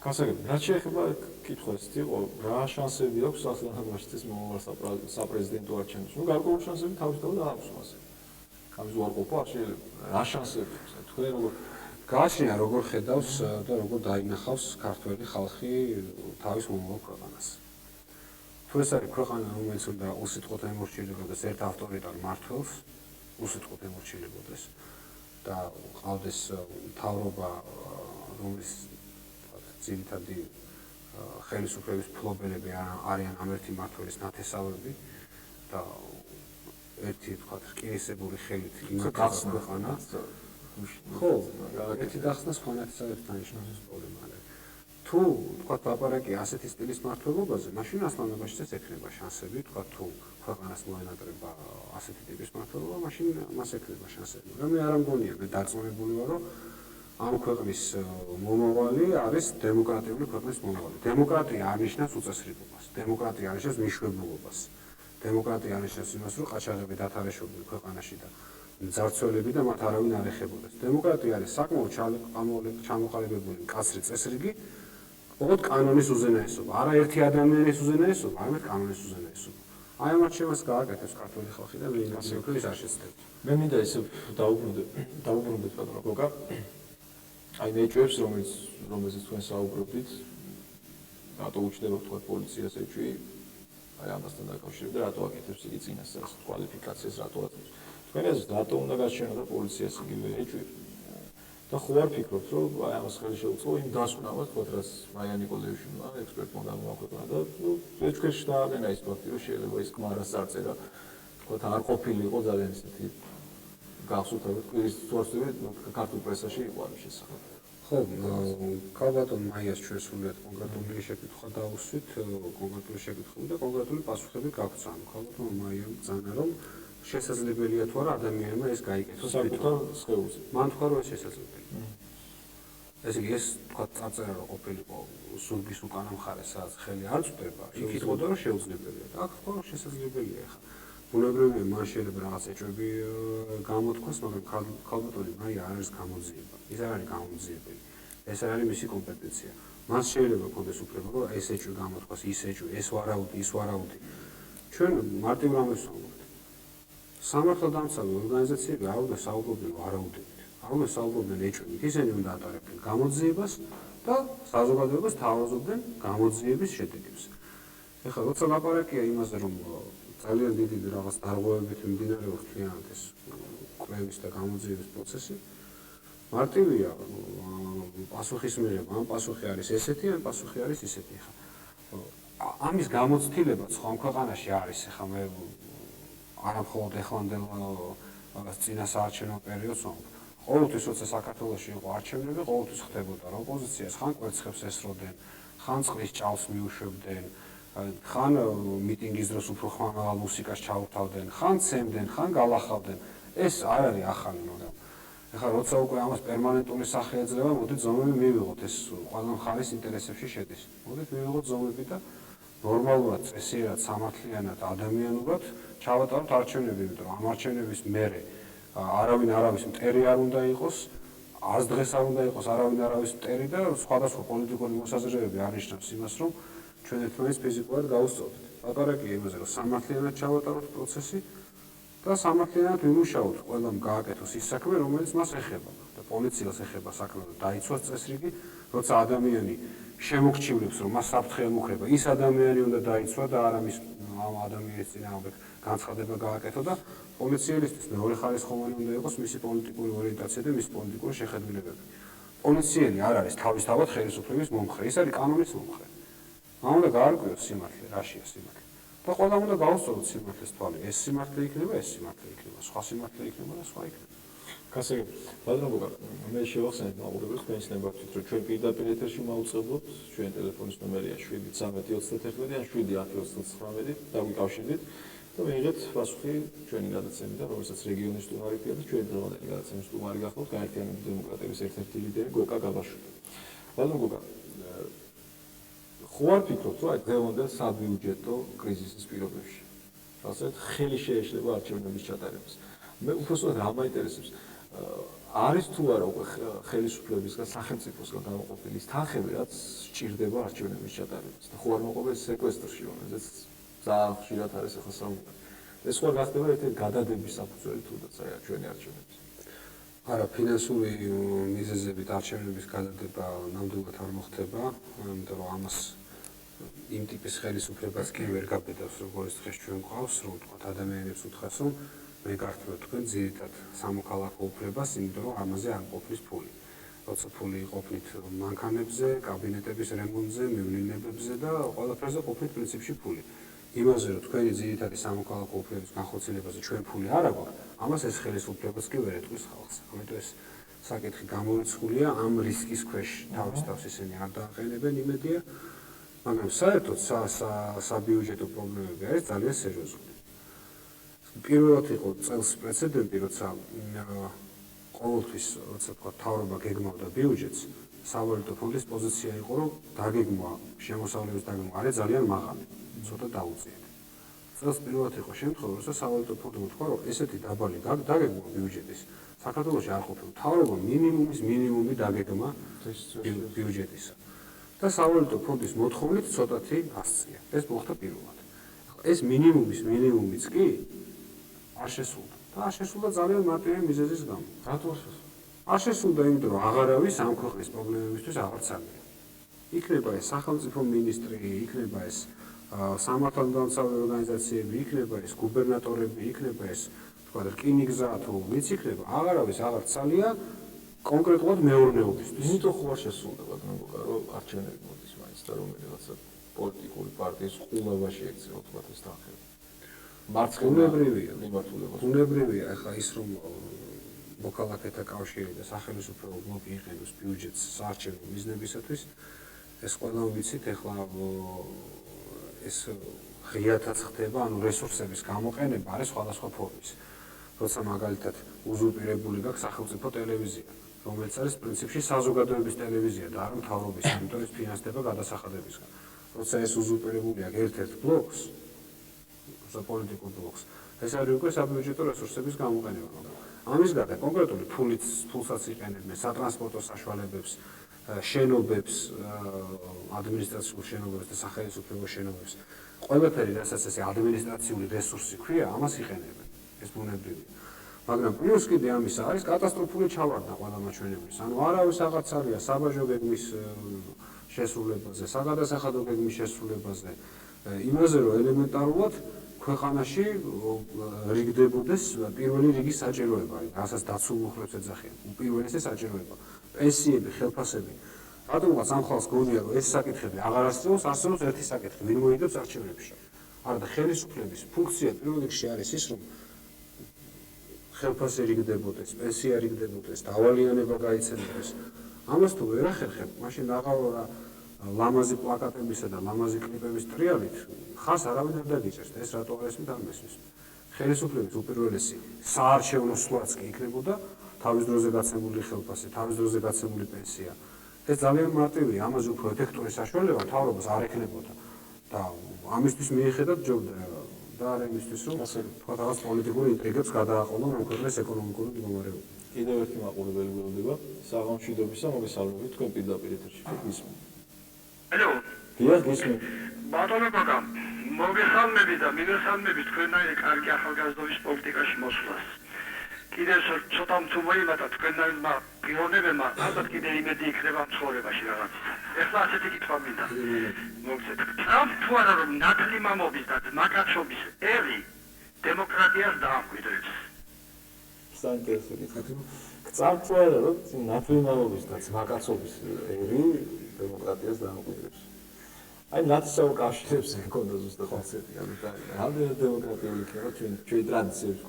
გასაგები, რაც შეეხება კითხვას იყო, რა შანსები აქვს სახელმწიფოს მომავალ საპრეზიდენტო არჩევნებში? ნუ გარკვეული შანსები თავისთავად აქვს მასე. ამის უარყოფა არ შეიძლება. რა შანსები აქვს? თქვენ როგორ გააჩნია როგორ ხედავს და როგორ დაინახავს ქართველი ხალხი თავის მომავალ ქვეყანას. თუ ეს არის ქვეყანა, რომელიც უნდა უსიტყვოდ ემორჩილებოდეს ერთ ავტორიტარ მმართველს, უსიტყვოდ ემორჩილებოდეს და ყავდეს მთავრობა, რომლის ძირითადი ხელისუფლების ფლობელები არიან ამ ერთი მმართველის ნათესავები და ერთი თქვათ რკინისებური ხელით იმართავს ქვეყანას. ხო, ერთი დახსნა სხვანაირად დანიშნავს პრობლემა არის. თუ თქვათ ლაპარაკია ასეთი სტილის მმართველობაზე, მაშინ ასლანებაშიც ექნება შანსები, თქვათ თუ ქვეყანას მოენატრება ასეთი ტიპის მმართველობა, მაშინ მას ექნება შანსები. მაგრამ მე არ მგონია, მე დარწმუნებული ვარ, რომ ამ ქვეყნის მომავალი არის დემოკრატიული ქვეყნის მომავალი. დემოკრატია არ ნიშნავს უწესრიგობას, დემოკრატია არ ნიშნავს მიშვებულობას. დემოკრატია არ ნიშნავს იმას, რომ ყაჩაღები დათარეშობდნენ ქვეყანაში და ძარცველები და მათ არავინ არ ეხებოდეს. დემოკრატია არის საკმაოდ ჩამოყალიბებული მკაცრი წესრიგი, ოღონდ კანონის უზენაესობა. არა ერთი ადამიანის უზენაესობა, არამედ კანონის უზენაესობა. აი ამ არჩევანს გააკეთებს ქართული ხალხი და ის არ შეცდები. მე მინდა ისე დაუბრუნდეთ პატრონ გოგა. აი მეჭვებს, რომელზეც თქვენ საუბრობდით, რატო უჩნდება თქვა პოლიციას ეჭვი, აი ამასთან დაკავშირებით და რატო აკეთებს იგი წინასწარ კვალიფიკაციას, რატო აწევს. თქვენ ეს რატო უნდა გაჩვენოთ პოლიციას იგივე ეჭვი? და ხო არ ფიქრობთ, რომ აი ამას ხელი შეუწყო იმ დასკვნამას, თქვა რაც მაია ნიკოლაევიჩმა ექსპერტმა გამოაქვეყნა და ეჭვში დააყენა ის ფაქტი, რომ შეიძლება ის კმარას წარწერა, თქვა არ ყოფილიყო ძალიან ისეთი გახსოვთ კვირის თვალსაჩინო ქართულ პრესაში იყო ამის შესახებ. ხო, ქალბატონ მაიას ჩვენ სულიად კონკრეტული შეკითხვა დავუსვით, კონკრეტული შეკითხვები და კონკრეტული პასუხები გაგვცა. ქალბატონ მაიამ ბრძანა, რომ შესაძლებელია თუ არა ადამიანმა ეს გაიკეთოს საკუთარ სხეულზე. მან თქვა, რომ ეს შესაძლებელია. ესე იგი, ეს თქვა წარწერა რომ ყოფილიყო ზურგის უკანა მხარეს, სადაც ხელი არ წვდება, იქ იტყოდა, რომ შეუძლებელია. და აქ თქვა, რომ შესაძლებელია ხა. ბუნებრივია, მან შეიძლება რაღაც ეჭვები გამოთქვას, მაგრამ ქალბატონი მაია არ არის გამოძიება. ის არ არის გამოძიებელი. ეს არ არის მისი კომპეტენცია. მას შეიძლება კონდეს უფლება, რომ ეს ეჭვი გამოთქვას, ის ეჭვი, ეს ვარაუდი, ის ვარაუდი. ჩვენ მარტივ რამეს ვამბობთ. სამართალდამცავი ორგანიზაციები არ უნდა საუბრობდნენ ვარაუდებით. არ უნდა საუბრობდნენ ეჭვებით. ისინი უნდა ატარებდნენ გამოძიებას და საზოგადოებას თავაზობდნენ გამოძიების შედეგებს. ეხლა როცა ლაპარაკია იმაზე, რომ ძალიან დიდი რაღაც დარღვევებით მიმდინარეობს მთლიანად ეს კვლევის და გამოძიების პროცესი. მარტივია პასუხის მიღება, ან პასუხი არის ესეთი, ან პასუხი არის ისეთი. ამის გამოცდილება სხვა ქვეყანაში არის, ახლა მე არა მხოლოდ ეხლანდელ წინა საარჩევნო პერიოდს ვამბობ. ყოველთვის როცა საქართველოში იყო არჩევნები, ყოველთვის ხდებოდა, რომ ოპოზიციას ხან კვერცხებს ესროდნენ, ხან წყლის ჭალს მიუშვებდნენ, ხან მიტინგის დროს უფრო ხმამაღალ მუსიკას ჩაურთავდნენ, ხან ცემდნენ, ხან გალახავდნენ. ეს არ არის ახალი, მაგრამ ეხლა როცა უკვე ამას პერმანენტული სახე ეძლევა, მოდით ზომები მივიღოთ, ეს ყველა მხარის ინტერესებში შედის. მოდით მივიღოთ ზომები და ნორმალურად, წესიერად, სამართლიანად, ადამიანურად ჩავატაროთ არჩევნები, იმიტომ რომ ამ არჩევნების მერე არავინ არავის მტერი არ უნდა იყოს, არც დღეს არ უნდა იყოს არავინ არავის მტერი და სხვადასხვა პოლიტიკური მოსაზრებები არნიშნავს იმას, რომ ჩვენ ერთმანეთს ფიზიკურად გავუსწორდეთ. ლაპარაკია იმაზე, რომ სამართლიანად ჩავატაროთ პროცესი და სამართლიანად ვიმუშაოთ, ყველამ გააკეთოს ის საქმე, რომელიც მას ეხება და პოლიციას ეხება საქმე და დაიცვას წესრიგი, როცა ადამიანი შემოგჩივლებს, რომ მას საფრთხე ემუქრება, ის ადამიანი უნდა დაიცვა და არა მის ამ ადამიანის წინააღმდეგ განცხადება გააკეთო და პოლიციელისთვის მეორე ხარისხოვანი უნდა იყოს მისი პოლიტიკური ორიენტაცია და მისი პოლიტიკური შეხედულებები. პოლიციელი არ არის თავისთავად ხელისუფლების მომხრე, ის არის კანონის მომხრე. ამ უნდა გაარკვიოს სიმართლე, რაშია სიმართლე. და ყველამ უნდა გაუსწოროთ სიმართლეს თვალი. ეს სიმართლე იქნება, ეს სიმართლე იქნება, სხვა სიმართლე იქნება და სხვა იქნება. გასაგებ, ბატონო გოგა, მე შევახსენებ მაყურებელს თქვენს ნებართვით, რომ ჩვენ პირდაპირ ეთერში მოვუწყებლობთ, ჩვენ ტელეფონის ნომერია 71331 ან 71029 დაგვიკავშირდით და მიიღეთ პასუხი ჩვენი გადაცემიდან, რომელსაც რეგიონის სტუმარია და ჩვენი დღევანდელი გადაცემის სტუმარი გახლავთ გაერთიანებული დემოკრატების ერთ-ერთი ლიდერი გოკა გაბაშვილი. ბატონო გოგა, ხო არ ფიქრობთ, რომ დღევანდელ საბიუჯეტო კრიზისის პირობებში, რასაც ხელი შეეშლება არჩევნების ჩატარებას. მე უბრალოდ რა მაინტერესებს, არის თუ არა უკვე ხელისუფლებისგან, სახელმწიფოსგან გამოყოფილი ის თანხები, რაც სჭირდება არჩევნების ჩატარებას და ხო არ მოყვება სეკვესტრში, რომელზეც ძალიან ხშირად არის ახლა საუბარი. ეს ხო არ გახდება ერთ-ერთი გადადების საფუძველი თუნდაც აი ჩვენი არჩევნების. არა, ფინანსური მიზეზებით არჩევნების გადადება ნამდვილად არ მოხდება, იმიტომ რომ ამას იმ ტიპის ხელისუფლებას კი ვერ გაბედავს, როგორც დღეს ჩვენ გვყავს, რომ ვთქვათ ადამიანებს უთხრას, რომ მე გართმევთ თქვენ ძირითად სამოქალაქო უფლებას, იმიტომ რომ ამაზე არ ყოფნის ფული. როცა ფული იყოფნით მანქანებზე, კაბინეტების რემონტზე, მივლინებებზე და ყველაფერზე ყოფნით პრინციპში ფული. იმაზე, რომ თქვენი ძირითადი სამოქალაქო უფლების განხორციელებაზე ჩვენ ფული არ აქვს, ამას ეს ხელისუფლებას კი ვერ ეტყვის ხალხს. ამიტომ ეს საკითხი გამორიცხულია, ამ რისკის ქვეშ თავის ისინი არ დააყენებენ იმედია, მაგრამ საერთოდ საბიუჯეტო პრობლემები არის ძალიან სერიოზული. პირველად იყო წელს პრეცედენტი, როცა ყოველთვის, როცა თქვა მთავრობა გეგმავდა ბიუჯეტს, სავალუტო ფონდის პოზიცია იყო, რომ დაგეგმვა, შემოსავლების დაგეგმვა არის ძალიან მაღალი, ცოტა დაუწიეთ. წელს პირველად იყო შემთხვევა, როცა სავალუტო ფონდმა თქვა, რომ ესეთი დაბალი დაგეგმვა ბიუჯეტის საქართველოში არ ყოფილა. მთავრობა მინიმუმის მინიმუმი დაგეგმა ბიუჯეტისა. და სავალუტო ფონდის მოთხოვნით ცოტათი ასწია. ეს მოხდა პირველად. ეს მინიმუმის მინიმუმიც კი არ შესულდა. და არ შესულდა ძალიან მარტივი მიზეზის გამო. რატო არ შესულდა? არ შესულდა, იმიტომ რომ აღარ არის ამ ქვეყნის პრობლემებისთვის აღარც ამია. იქნება ეს სახელმწიფო მინისტრი, იქნება ეს სამართალდამცავი ორგანიზაციები, იქნება ეს გუბერნატორები, იქნება ეს თქვა რკინიგზა თუ ვიც იქნება, აღარავის აღარც ძალია კონკრეტულად მეურნეობისთვის. იმიტომ ხო არ შესულდა ბატონო გოგა, რომ არჩევნები მოდის მაინც და რომელიღაცა პოლიტიკური პარტიის ყურებაში ექცევა თქვათ ეს თანხები. მარცხენებრივია, მიმართულება. უნებრივია, ახლა ის რომ მოქალაქეთა კავშირი და სახელმწიფო ბლოკი იყენოს ბიუჯეტს საარჩევნო მიზნებისათვის, ეს ყველამ ვიცით, ახლა ეს ღიათაც ხდება, ანუ რესურსების გამოყენება არის სხვადასხვა ფორმის. როცა მაგალითად უზურპირებული გაქვს სახელმწიფო ტელევიზია, რომელიც არის პრინციპში საზოგადოების ტელევიზია და არა მთავრობის, იმიტომ ის ფინანსდება გადასახადებისგან. როცა ეს უზურპირებული აქვს ერთ-ერთ ბლოკს, პოლიტიკურ ბლოკს, ეს არის უკვე საბიუჯეტო რესურსების გამოყენება. ამის გარდა კონკრეტული ფულსაც იყენებენ სატრანსპორტო საშუალებებს, შენობებს, ადმინისტრაციულ შენობებს და სახელმწიფო შენობებს. ყველაფერი, რასაც ესე ადმინისტრაციული რესურსი ქვია, ამას იყენებენ. ეს ბუნებრივია. მაგრამ პლუს კიდე ამისა არის კატასტროფული ჩავარდა ყველა მაჩვენებლის. ანუ არავის აღარც არია საბაჟო გეგმის შესრულებაზე, საგადასახადო გეგმის შესრულებაზე, იმაზე რომ ელემენტარულად ქვეყანაში რიგდებოდეს პირველი რიგის საჭიროება, რასაც დაცულ მუხლებს ეძახიან. უპირველესი საჭიროება. პენსიები, ხელფასები. რატომღაც ამ ხალხს გონია, რომ ეს საკითხები აღარ არსებობს, არსებობს ერთი საკითხი, ვინ მოიგებს არჩევნებში. არა და ხელისუფლების ფუნქცია პირველ რიგში არის ის, რომ ხელფასი რიგდებოდეს, პენსია რიგდებოდეს, დავალიანება გაიცემდეს. ამას თუ ვერ ახერხებ, მაშინ აღარო რა ლამაზი პლაკატებისა და ლამაზი კლიპების ტრიალით ხას არავინ არ დაგიჭერს და ეს რატო არ ესმით არ მესმის. ხელისუფლების უპირველესი საარჩევნო სვლაც კი იქნებოდა თავის დროზე გაცემული ხელფასი, თავის დროზე გაცემული პენსია. ეს ძალიან მარტივია, ამაზე უფრო ეფექტური საშუალება მთავრობას არ ექნებოდა და ამისთვის მიეხედათ ჯობდა და არა იმისთვის რომ თქვა რაღაც პოლიტიკური ინტრიგებს გადააყოლონ ამ ქვეყნის ეკონომიკური მდგომარეობა. კიდევ ერთი მაყურებელი გველოდება საღამოშვიდობისა მოგესალმებით თქვენ პირდაპირ ეთერში გისმენთ. Алло. დიახ გისმენთ. ბატონო კაკა, მოგესალმები და მივესალმები თქვენნაირი კარგი ახალგაზრდობის პოლიტიკაში მოსვლას. კიდევ ცოტა მცუმოიმატა თქვენნაირმა პიროვნებებმა, ალბათ კიდევ იმედი იქნება ცხოვრებაში რაღაც. ეხლა ასეთი კითხვა მინდა. მოგცეთ. ტრამპ თუ არა რომ ნათლი მამობის და ძმაკაცობის ერი დემოკრატიას დაამკვიდრებს. საინტერესო კითხვა. წამწვარა რომ ნათლი მამობის და ძმაკაცობის ერი დემოკრატიას დაამკვიდრებს. აი ნაციონალ კავშირებს ეკონდა ზუსტად ასეთი ამიტომ რამდენად დემოკრატიული იქნება ჩვენი ტრადიციების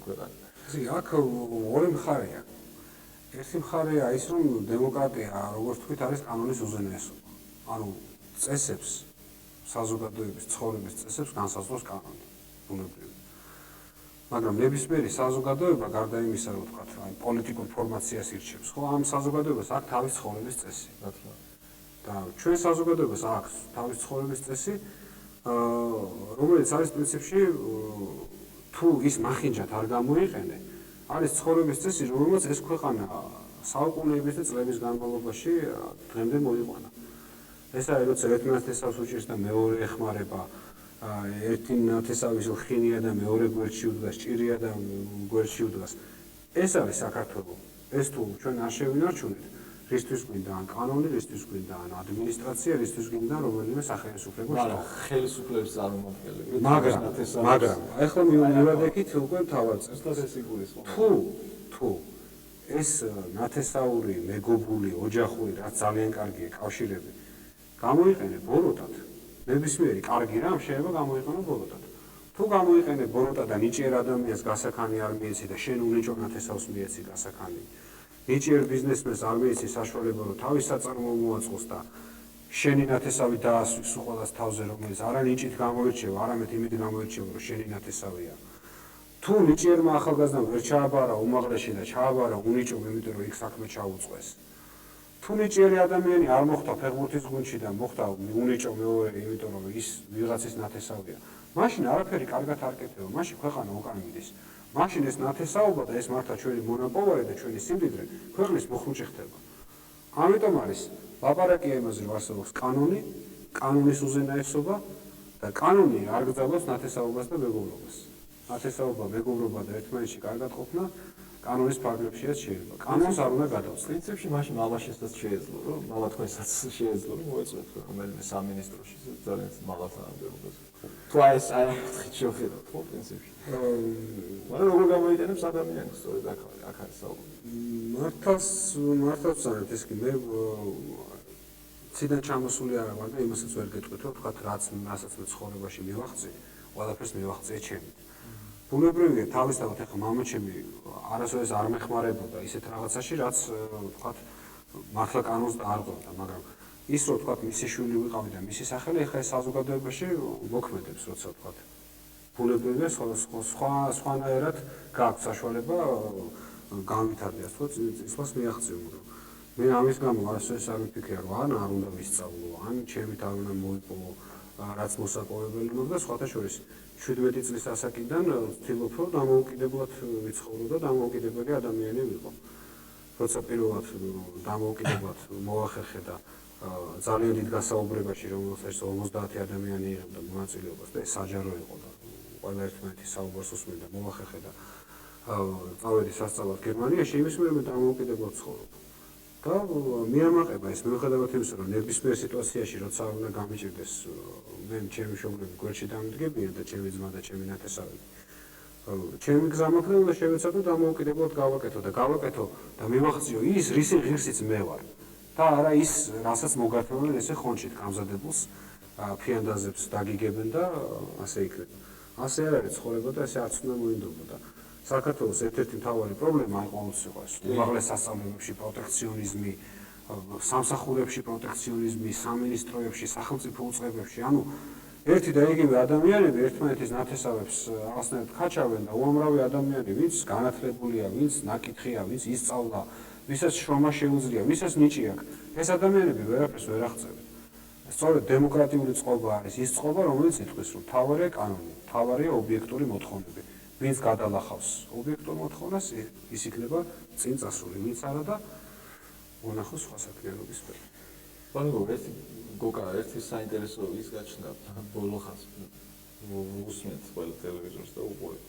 ქვეყანა. ისე აქ ორი მხარეა. ერთი მხარეა ის რომ დემოკრატია როგორც თქვით არის კანონის უზენაესობა. ანუ წესებს საზოგადოების ცხოვრების წესებს განსაზღვრავს კანონი. ბუნებრივი. მაგრამ ნებისმიერი საზოგადოება გარდა იმისა რომ თქვათ აი პოლიტიკურ ფორმაციას ირჩევს, ხო ამ საზოგადოებას აქვს თავის ცხოვრების წესი. და ჩვენ საზოგადოებას აქვს თავის ცხოვრების წესი, რომელიც არის პრინციპში თუ ის მახინჯად არ გამოიყენე, არის ცხოვრების წესი, რომელსაც ეს ქვეყანა საუკუნეების და წლების განმავლობაში დღემდე მოიყვანა. ეს არის როცა ერთი ნათესავს უჭირს და მეორე ეხმარება, ერთი ნათესავის ხინია და მეორე გვერდში უდგას, ჭირია და გვერდში უდგას. ეს არის საქართველო. ეს თუ ჩვენ არ შევინარჩუნეთ, რისთვის გვინდა ან კანონი, რისთვის გვინდა ან ადმინისტრაცია, რისთვის გვინდა რომელიმე სახელმწიფო შტო. ხელისუფლების წარმომადგენლები. მაგრამ ახლა მივადექით უკვე თავად ეს იგულისხმება. თუ ეს ნათესაური, მეგობული, ოჯახური რაც ძალიან კარგია კავშირები გამოიყენე ბოროტად, ნებისმიერი კარგი რამ შეიძლება გამოიყენო ბოროტად. თუ გამოიყენე ბოროტად და ნიჭიერ ადამიანს გასაქანი არ მიეცი და შენ უნიჭო ნათესავს მიეცი გასაქანი. ნიჭიერ ბიზნესმენს არ მიეცი საშუალება რომ თავის საწარმოო მოაწყოს და შენი ნათესავი დაასვის უყოლას თავზე რომელიც არა ნიჭით გამოირჩევა, არამედ იმით გამოირჩევა რომ შენი ნათესავია. თუ ნიჭიერმა ახალგაზრდამ ვერ ჩააბარა უმაღლესში და ჩააბარა უნიჭო, იმიტომ რომ იქ საქმე ჩაუწყვეს. თუ ნიჭიერი ადამიანი არ მოხვდა ფეხბურთის გუნდში და მოხვდა უნიჭო მეორე, იმიტომ რომ ის ვიღაცის ნათესავია, მაშინ არაფერი კარგად არ კეთდება, მაშინ ქვეყანა უკან მიდის. მაშინ ეს ნათესაობა და ეს მართლა ჩვენი მონოპოვარი და ჩვენი სიმდიდრე ქვეყნის მოხუჭი ხდება. ამიტომ არის ლაპარაკია იმაზე რომ არსებობს კანონი, კანონის უზენაესობა და კანონი არ გძალავს ნათესაობას და მეგობრობას. ნათესაობა, მეგობრობა და ერთმანეთში კარგად ყოფნა კანონის ფარგლებშიაც შეიძლება. კანონს არ უნდა გადავწყვეტ. პრინციპში მაშინ მალაშესაც შეეძლო, რომ მალა თქვენსაც შეეძლო, რომ მოეწყვეთ რომელიმე სამინისტროში ძალიან მაღალ თანამდებობაზე. თუ აი ეს აი ამ კუთხით შევხედოთ, ხო პრინციპში. მაგრამ როგორ გამოიყენებს ადამიანს სწორედ აქ არის საუბარი. მართლაც არის ეს კი მე ციდან ჩამოსული არა ვარ და იმასაც ვერ გეტყვით, რომ თქვათ რასაც მე ცხოვრებაში მივაღწია, ყველაფერს მივაღწია ჩემით. ბუნებრივია თავისთავად ახლა მამაჩემი არასოდეს არ მეხმარებოდა ისეთ რაღაცაში, რაც თქვათ მართლა კანონს დაარღვევდა, მაგრამ ის რომ თქვათ მისი შვილი ვიყავი და მისი სახელი ახლა ეს საზოგადოებაში მოქმედებს, როცა თქვათ ბუნებრივია სხვანაირად გააქვს საშუალება განვითარდეს, თქო წინსვლას მიაღწიო, მაგრამ მე ამის გამო არასოდეს არ ვიფიქრე, რომ ან არ უნდა ვისწავლო, ან ჩემი თავი უნდა მოიპო რაც მოსაპოვებელი უნდა და სხვათა შორის 17 წლის ასაკიდან ვცდილობ რომ დამოუკიდებლად ვიცხოვრო და დამოუკიდებელი ადამიანი ვიყო. როცა პირველად დამოუკიდებლად მოახერხე და ძალიან დიდ გასაუბრებაში რომელსაც 50 ადამიანი იღებდა მონაწილეობას და ეს საჯარო იყო და ყველა ერთმანეთის საუბარს უსმენდა მოახერხე და წავედი სასწავლად გერმანიაში, იმის მერე მე დამოუკიდებლად ცხოვრობ. და მიამაყება ეს მიუხედავად იმისა, რომ ნებისმიერ სიტუაციაში როცა არ უნდა გამიჭირდეს მე ჩემი მშობლები გვერდში დამდგებიან და ჩემი ძმა და ჩემი ნათესავები. ჩემი გზა მაქვს და უნდა შევეცადო დამოუკიდებლად გავაკეთო და გავაკეთო და მივახციო ის რისი ღირსიც მე ვარ. და არა ის რასაც მოგართმევენ ესე ხონჩით გამზადებულს ფიანდაზებს დაგიგებენ და ასე იქნება. ასე არ არის ცხოვრება და ესე არც უნდა მოინდობოდა. საქართველოს ერთ-ერთი მთავარი პრობლემა აი ყოველთვის იყო ეს უმაღლეს სასწავლებელში პროტექციონიზმი, სამსახურებში პროტექციონიზმი, სამინისტროებში, სახელმწიფო უწყებებში, ანუ ერთი და იგივე ადამიანები ერთმანეთის ნათესავებს რაღაცნაირად ხაჩავენ და უამრავი ადამიანი, ვინც განათლებულია, ვინც ნაკითხია, ვინც ისწავლა, ვისაც შრომა შეუძლია, ვისაც ნიჭი აქვს, ეს ადამიანები ვერაფერს ვერ აღწევენ. სწორედ დემოკრატიული წყობა არის ის წყობა, რომელიც ითქვის, რომ თავარია კანონი, თავარია ობიექტური მოთხოვნები. ვინც გადალახავს ობიექტურ მოთხოვნას, ის იქნება წინ წასული, ვინც არა და მონახოს სხვა საქმიანობის სფერო. ბანო გოკა ერთი საინტერესო ის გაჩნდა ბოლო ხანს უსმენთ ყველა ტელევიზორს და უყურებთ.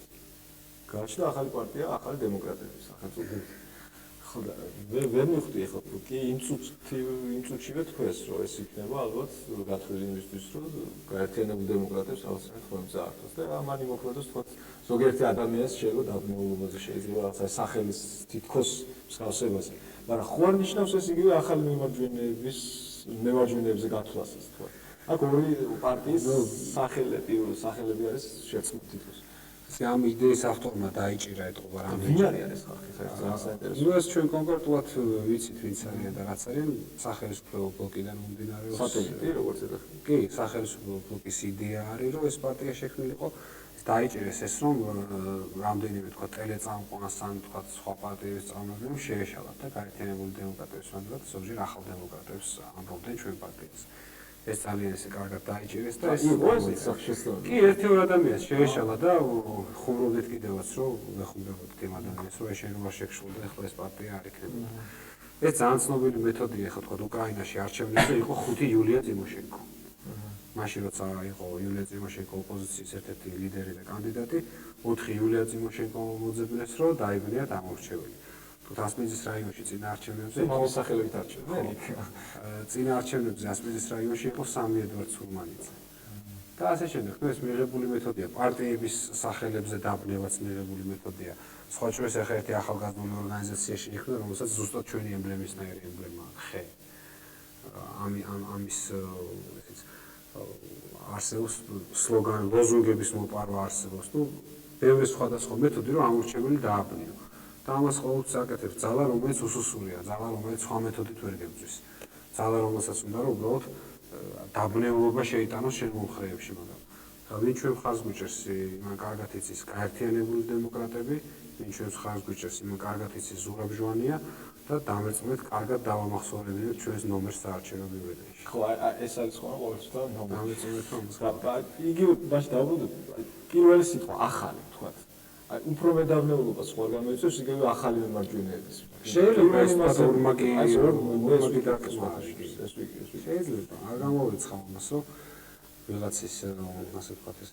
გაჩნდა ახალი პარტია, ახალი დემოკრატების სახელმწიფო. ხოდა ვერ მივხვდი ხო კი იმ წუთშივე თქვეს რომ ეს იქნება ალბათ გათვლილი იმისთვის რომ გაერთიანებულ დემოკრატებს ავსახეთ ხოლმე წაართოს და ამან იმოქმედოს თქვა ზოგიერთი ადამიანს შეიძლება დაბნეულობაზე შეიძლება რაღაცა სახელის თითქოს მსგავსებაზე მაგრამ ხო არ ნიშნავს ეს იგივე ახალი მემარჯვენეებზე გათვლას ის თქვა აქ ორი პარტიის სახელები არის შერწყმული თითქოს ამ იდეის ავტორმა დაიჭირა ეთყობა რამდენი ვინ არის ეს ხალხი ძალიან საინტერესო ნუ ეს ჩვენ კონკრეტულად ვიცით ვინც არიან და რაც არის სახელმწიფო ბლოკიდან მომდინარეობს სატელიტი როგორც ეძახი კი სახელმწიფო ბლოკის იდეა არის რომ ეს პარტია შექმნილიყო დაიჭირეს ეს რომ რამდენიმე თქვა ტელეწამყვანს ან თქვა სხვა პარტიების წარმომადგენლებს შეეშალათ და გაერთიანებული დემოკრატების მანდატს ზოგჯერ ახალ დემოკრატებს ამბობდნენ ჩვენ პარტიას ეს ძალიან ესე კარგად დაიჭირეს და ეს კი ერთი-ორ ადამიანს შეეშალა და ხუმრობდით კიდევაც რომ მეხუმრებოდით იმ ადამიანს რომ ეს შენობა შეგშულდა ეხლა ეს პარტია არ იქნება ეს ძალიან ცნობილი მეთოდია ეხლა თქვა უკრაინაში არჩევნებზე იყო 5 იულია ტიმოშენკო მაშინ როცა იყო იულია ტიმოშენკო ოპოზიციის ერთ-ერთი ლიდერი და კანდიდატი 4 იულია ტიმოშენკო მოძებნეს რომ დაიბნია დამორჩეველი ასპინძის რაიონში წინა არჩევნებზე მამის სახელებით არჩევდნენ წინა არჩევნებზე ასპინძის რაიონში იყო 3 ედვარდ სურმანიძე და ასე შემდეგ ეს მიღებული მეთოდია პარტიების სახელებზე დაბნევაც მიღებული მეთოდია სხვა ჩვენს ახლა ერთი ახალგაზრდული ორგანიზაციაში იქნა რომელსაც ზუსტად ჩვენი ემბლემისნაირი ემბლემა ხე ამის არსებობს სლოგანი ლოზუნგების მოპარვა არსებობს ну ბევრი სხვადასხვა მეთოდი რომ ამორჩეველი დააბნიო და ამას ყოველთვის აკეთებს ძალა, რომელიც უსუსურია, ძალა, რომელიც სხვა მეთოდით ვერ გებძვის. ძალა, რომელსაც უნდა რომ უბრალოდ დაბნეულობა შეიტანოს შენ მომხრეებში, მაგრამ ვინ ჩვენ ხარს გვიჭერს, იმან კარგად იცის გაერთიანებული დემოკრატები, ვინ ჩვენ ხარს გვიჭერს, იმან კარგად იცის ზურაბ ჟვანია და დამერწმუნდით კარგად დავამახსოვრებინებთ ჩვენს ნომერს საარჩევნო ბიულეტენში. ხო, ეს არის ხო ყოველთვის ნომერი. დამერწმუნდით რომ იგივე მაშინ დავუბრუნდეთ. პირველი სიტყვა ახალი თქვა. აი უფრო მედაბნეულობას ხო არ გამოიწვევს იგივე ახალი მემარჯვენეების. შეიძლება ეს ორმაგი შეიძლება არ გამოვიცხავ ამას რომ ვიღაცის ასე ვთქვათ ეს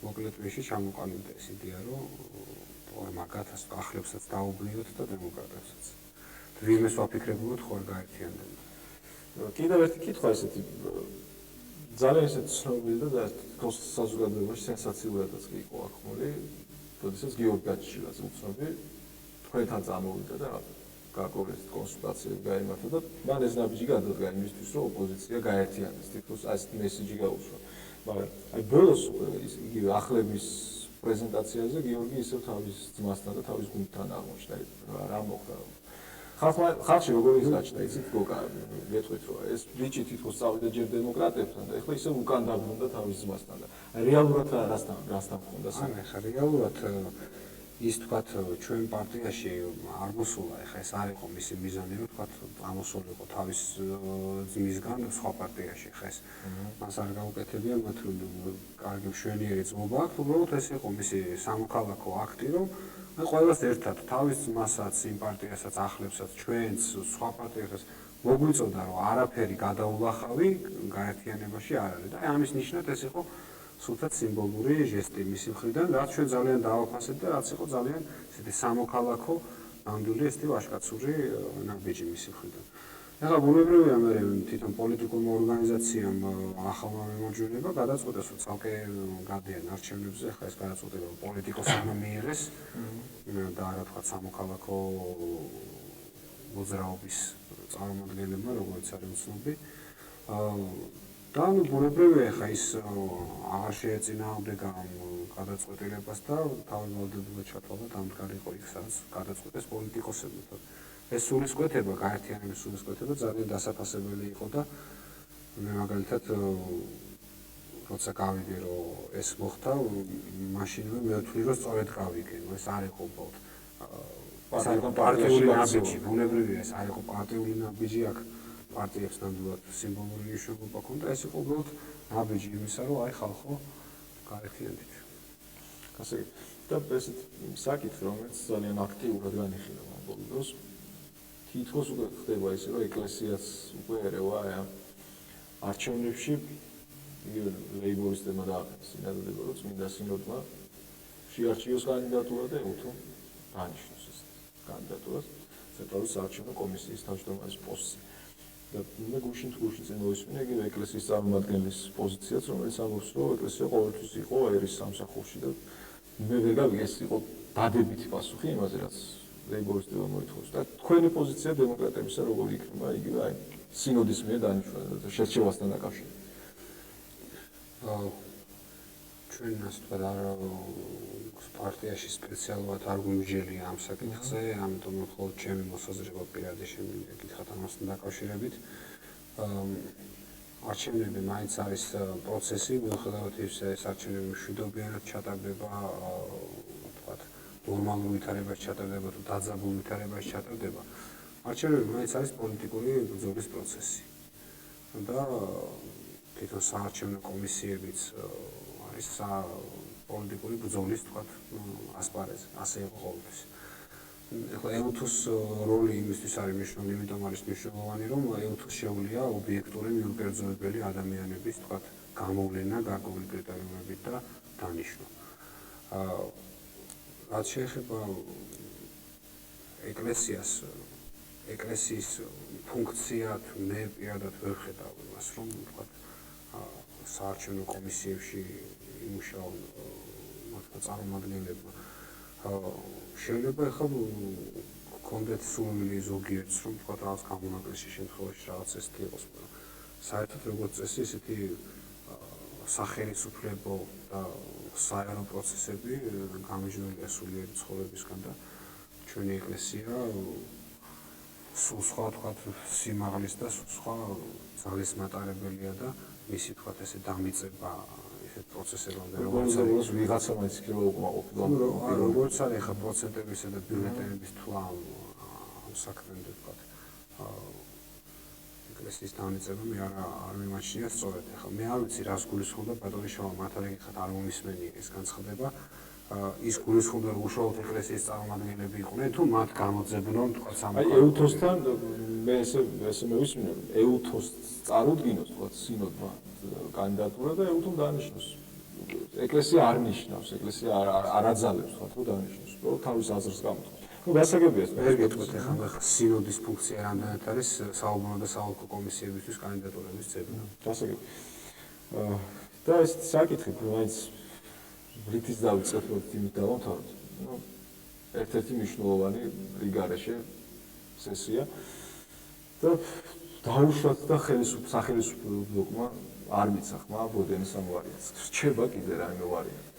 მოკლედ ვიში ჩამოყალიბდა ეს იდეა რომ ორმაგათას ახლებსაც დაუბნიოთ და დემოკრატიასაც ვინმეს ვაფიქრებულოთ ხო არ გაერთიანდება კიდევ ერთი კითხვა ესეთი ძალიან ესეთი ცნობილი და თქოს საზოგადოებაში სენსაციურადაც იყო ახმული როდესაც გიორგი გაჩიჩილაძე უცნობი თქვენთან წამოვიდა და გაკოვრეს კონსულტაციები გაიმართა და მან ეს ნაბიჯი გადადგა იმისთვის რომ ოპოზიცია გაერთიანდეს თითქოს ეს მესიჯი გაუსვა მაგრამ აი ბოლოს იგივე ახლების პრეზენტაციაზე გიორგი ისევ თავის ძმასთან და თავის გუნდთან აღმოჩნდა რა მოხდა ხალხში როგორ ის გაჩნდა იცით გოკა გეტყვით რომ ეს ბიჭი თითქოს წავიდა ჯერ დემოკრატებთან და ეხლა ისევ უკან დაბრუნდა თავის ძმასთან და რეალურად რასთან მქონდა ხა რეალურად ის თქვათ ჩვენ პარტიაში არ მოსულა ეხლა ეს არ იყო მისი მიზანი რომ თქვათ ამოსულიყო თავის ძმისგან სხვა პარტიაში ხა ეს მას არ გაუკეთებია მათ კარგი მშვენიერი ძმობა აქვს უბრალოდ ეს იყო მისი სამოქალაქო აქტი რომ ყველას ერთად თავის ძმასაც იმ პარტიასაც ახლებსაც ჩვენც სხვა პარტიასაც მოგვიწოდა რომ არაფერი გადაულახავი გაერთიანებაში არ არის და ამის ნიშნად ეს იყო სულთად სიმბოლური ჟესტი მისი მხრიდან რაც ჩვენ ძალიან დავაფასეთ და რაც იყო ძალიან ესეთი სამოქალაქო ნამდვილი ესეთი ვაჟკაცური ნაბიჯი მისი მხრიდან ეხლა ბუნებრივია მე თვითონ პოლიტიკურმა ორგანიზაციამ ახალმა მემარჯვენეობა გადაწყვიტეს რომ ცალკე გადიან არჩევნებზე ეხლა ეს გადაწყვეტილება პოლიტიკოსებმა მიიღეს და რა თქვა სამოქალაქო მოძრაობის წარმომადგენლებმა როგორც არის უცნობი და ნუ ბუნებრივია ეხლა ის აღარ შეეწინააღმდეგა გადაწყვეტილებას და თავმოყრილად ჩათვალა დამდგარი იყო იქ სადაც გადაწყვეტეს პოლიტიკოსებმა ეს სულისკვეთება, გაერთიანების სულისკვეთება ძალიან დასაფასებელი იყო და მე მაგალითად როცა გავიგე რომ ეს მოხდა, მაშინვე მე ვთვლი რომ სწორედ გავიგე, ეს არ იყო უბრალოდ პარტიული ნაბიჯი, ბუნებრივია ეს არ იყო პარტიული ნაბიჯი აქ პარტიებს ნამდვილად სიმბოლური მნიშვნელობა ჰქონდა, ეს იყო უბრალოდ ნაბიჯი იმისა, რომ აი ხალხო გაერთიანდით. ასე და ესეთ საკითხი, რომელიც ძალიან აქტიურად განიხილება ამ ბოლო დროს, თითქოს უკვე ხდება ისე, რომ ეკლესიას უკვე ერევა ამ არჩევნებში იგივე ლეიბორისტებმა დააყენეს წინადადება, რომ წმინდა სინოდმა შეარჩიოს კანდიდატურა და უთო დანიშნოს ეს კანდიდატურას ცენტრალური საარჩევნო კომისიის თავმჯდომარის პოსტზე. და მე გუშინ წინ მოვისმინე იგივე ეკლესიის წარმომადგენლის პოზიციაც, რომელიც ამბობს, რომ ეკლესია ყოველთვის იყო ერის სამსახურში და მე ვერ გავიგე ეს იყო დადებითი პასუხი იმაზე, რაც ლეიბორისტებმა მოითხოვეს. და თქვენი პოზიცია დემოკრატებისა როგორი იქნება იგივე აი სინოდის მიერ დანიშნვა და შერჩევასთან დაკავშირებით. ჩვენ ასე ვთქვათ, პარტიაში სპეციალურად არ გვიმსჯელია ამ საკითხზე, ამიტომ მხოლოდ ჩემი მოსაზრება პირადი შემიძლია გითხრათ ამასთან დაკავშირებით. არჩევნები მაინც არის პროცესი, მიუხედავად იმისა, ეს არჩევნები მშვიდობიანად ჩატარდება, ვთქვათ, ნორმალურ ვითარებაში ჩატარდება თუ დაძაბულ ვითარებაში ჩატარდება. არჩევნები მაინც არის პოლიტიკური ბრძოლის პროცესი. და თვითონ საარჩევნო კომისიებიც არის პოლიტიკური ბრძოლის, ვთქვათ, ასპარეზი, ასე იყო ყოველთვის. ეხლა EUTHUS როლი იმისთვის არის მნიშვნელოვანი, იმიტომ არის მნიშვნელოვანი, რომ EUTHUS შეუძლია ობიექტური მიუკერძოებელი ადამიანების, ვთქვათ, გამოვლენა გარკვეული კრიტერიუმებით და დანიშვნა. რაც შეეხება ეკლესიის ფუნქციად, მე პირადად ვერ ხედავ იმას, რომ ვთქვათ, საარჩევნო კომისიებში იმუშაონ წარმომადგენლებმა. შეიძლება ახლა კონკრეტ სურვილი ზოგიერთს, რომ ვთქვათ, რაღაც გამონაკლისის შემთხვევაში რაღაც ესეთი იყოს. საერთოდ როგორც წესი, ესეთი სახელმწიფო და საერო პროცესები გამიჯნულია სულიერი ცხოვრებისგან და ჩვენი ეკლესია სულ სხვა, ვთქვათ, სიმაღლის და სულ სხვა ძალის მატარებელია და მისი, ვთქვათ, ესე დამიწება ესეთ პროცესებამდე, როგორც არის ვიღაცა მაინც იქნება უკმაყოფილო. როგორც არის ახლა პროცენტებისა და ბიულეტენების თვლა ამ საქმემდე, ვთქვათ, ეკლესიის დამიწება მე არ მიმაჩნია სწორად. ახლა მე არ ვიცი რას გულისხმობდა ბატონი შოვა, მართალი გითხრათ არ მომისმენი ეს განცხადება. ის გულისხმობდა რომ უშუალოდ ეკლესიის წარმომადგენლები იყვნენ თუ მათ გამოძებნონ, ვთქვათ, აი EUTHUS-თან მე ესე მოვისმინე, რომ EUTHUS წარუდგინოს, ვთქვათ, სინოდმა კანდიდატურა და EUTHUS დანიშნოს. ეკლესია არ ნიშნავს, ეკლესია არ აძალებს, ვთქვათ, რომ დანიშნოს, რომ თავის აზრს გამოთქვას. ну გასაგებია ეს. ვერ გეტყვით ახლა სინოდის ფუნქცია რამდენად არის საუბნო და საოლქო კომისიებისთვის კანდიდატურების ძებნა. გასაგებია. და ეს საკითხი მაინც ბრიტის დავიწყეთ იმით დავამთავროთ. ну ერთ-ერთი მნიშვნელოვანი რიგარეშე სესია და დაუშვათ და სახელმწიფო ბლოკმა არ მიცა ხმა ბოდენის ამოვარიეს. რჩება კიდე რაიმე ვარიანტი.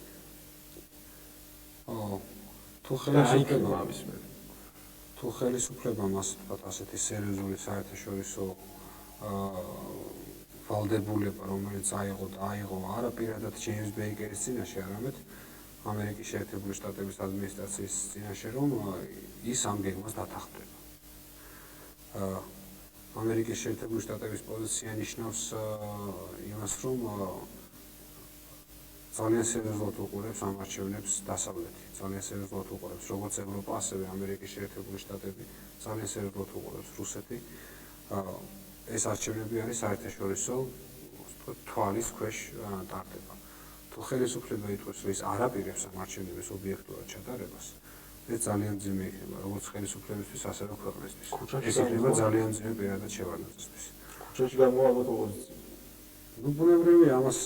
თუ ხელისუფლებამ ასე ვთქვათ, ასეთი სერიოზული საერთაშორისო ვალდებულება, რომელიც აიღო არა პირადად ჯეიმს ბეიკერის წინაშე, არამედ ამერიკის შეერთებული შტატების ადმინისტრაციის წინაშე, რომ ის ამ გეგმას დათანხმდება. ამერიკის შეერთებული შტატების პოზიცია ნიშნავს იმას, რომ ძალიან სერიოზულად უყურებს ამ არჩევნებს დასავლეთი, ძალიან სერიოზულად უყურებს როგორც ევროპა, ასევე ამერიკის შეერთებული შტატები, ძალიან სერიოზულად უყურებს რუსეთი. ეს არჩევნები არის საერთაშორისო თვალის ქვეშ ტარდება. თუ ხელისუფლება იტყვის, რომ ის არ აპირებს ამ არჩევნების ობიექტურად ჩატარებას, ეს ძალიან მძიმე იქნება, როგორც ხელისუფლებისთვის, ასევე ქვეყნისთვის. ეს იქნება ძალიან მძიმე პირადად შევარდნაძისთვის. ქუჩაში გამოვალოთ ოპოზიცია. ну ბუნებრივია ამას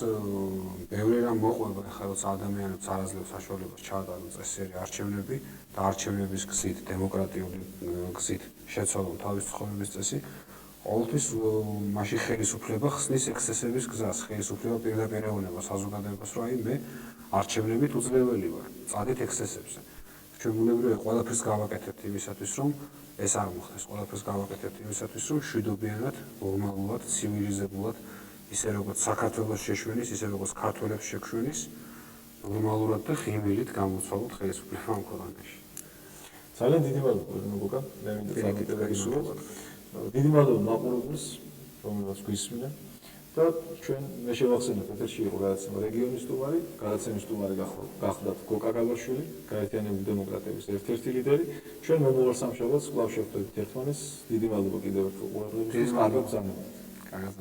ბევრი რამ მოყვება, ახლა როცა ადამიანებს არ აძლევს საშუალებას ჩაატარონ წესიერი არჩევნები და არჩევნების გზით, დემოკრატიული გზით შეცვალონ თავის ცხოვრების წესი, ყოველთვის მაშინ ხელისუფლება ხსნის ექსცესების გზას, ხელისუფლება პირდაპირ ეუბნება საზოგადოებას, რომ აი მე არჩევნებით უძლეველი ვარ, წადით ექსცესებზე. ჩვენ ბუნებრივია ყველაფერს გავაკეთებთ იმისათვის, რომ ეს არ მოხდეს, ყველაფერს გავაკეთებთ იმისათვის, რომ მშვიდობიანად, ნორმალურად, ცივილიზებულად, ისე როგორც საქართველოს შეშვენის, ისე როგორც ქართველებს შეშვენის, ნორმალურად და ღიმილით გამოცვალოთ ხელისუფლება ამ ქვეყანაში. ძალიან დიდი მადლობა ბოკა, მე მინდა წარმატებები სულოთ. დიდი მადლობა მაყურებელს, რომელსაც გვისმენთ და ჩვენ მე შევახსენებ ეთერში იყო გადაცემა რეგიონის სტუმარი, გადაცემის სტუმარი გახლდათ გოკა გაბაშვილი, გაერთიანებული დემოკრატების ერთ-ერთი ლიდერი. ჩვენ მომავალ სამშაბათს კვლავ შევხვდებით ერთმანეთს. დიდი მადლობა კიდევ ერთხელ ყურადღებისთვის. კარგად ბრძანებთ. კარგად.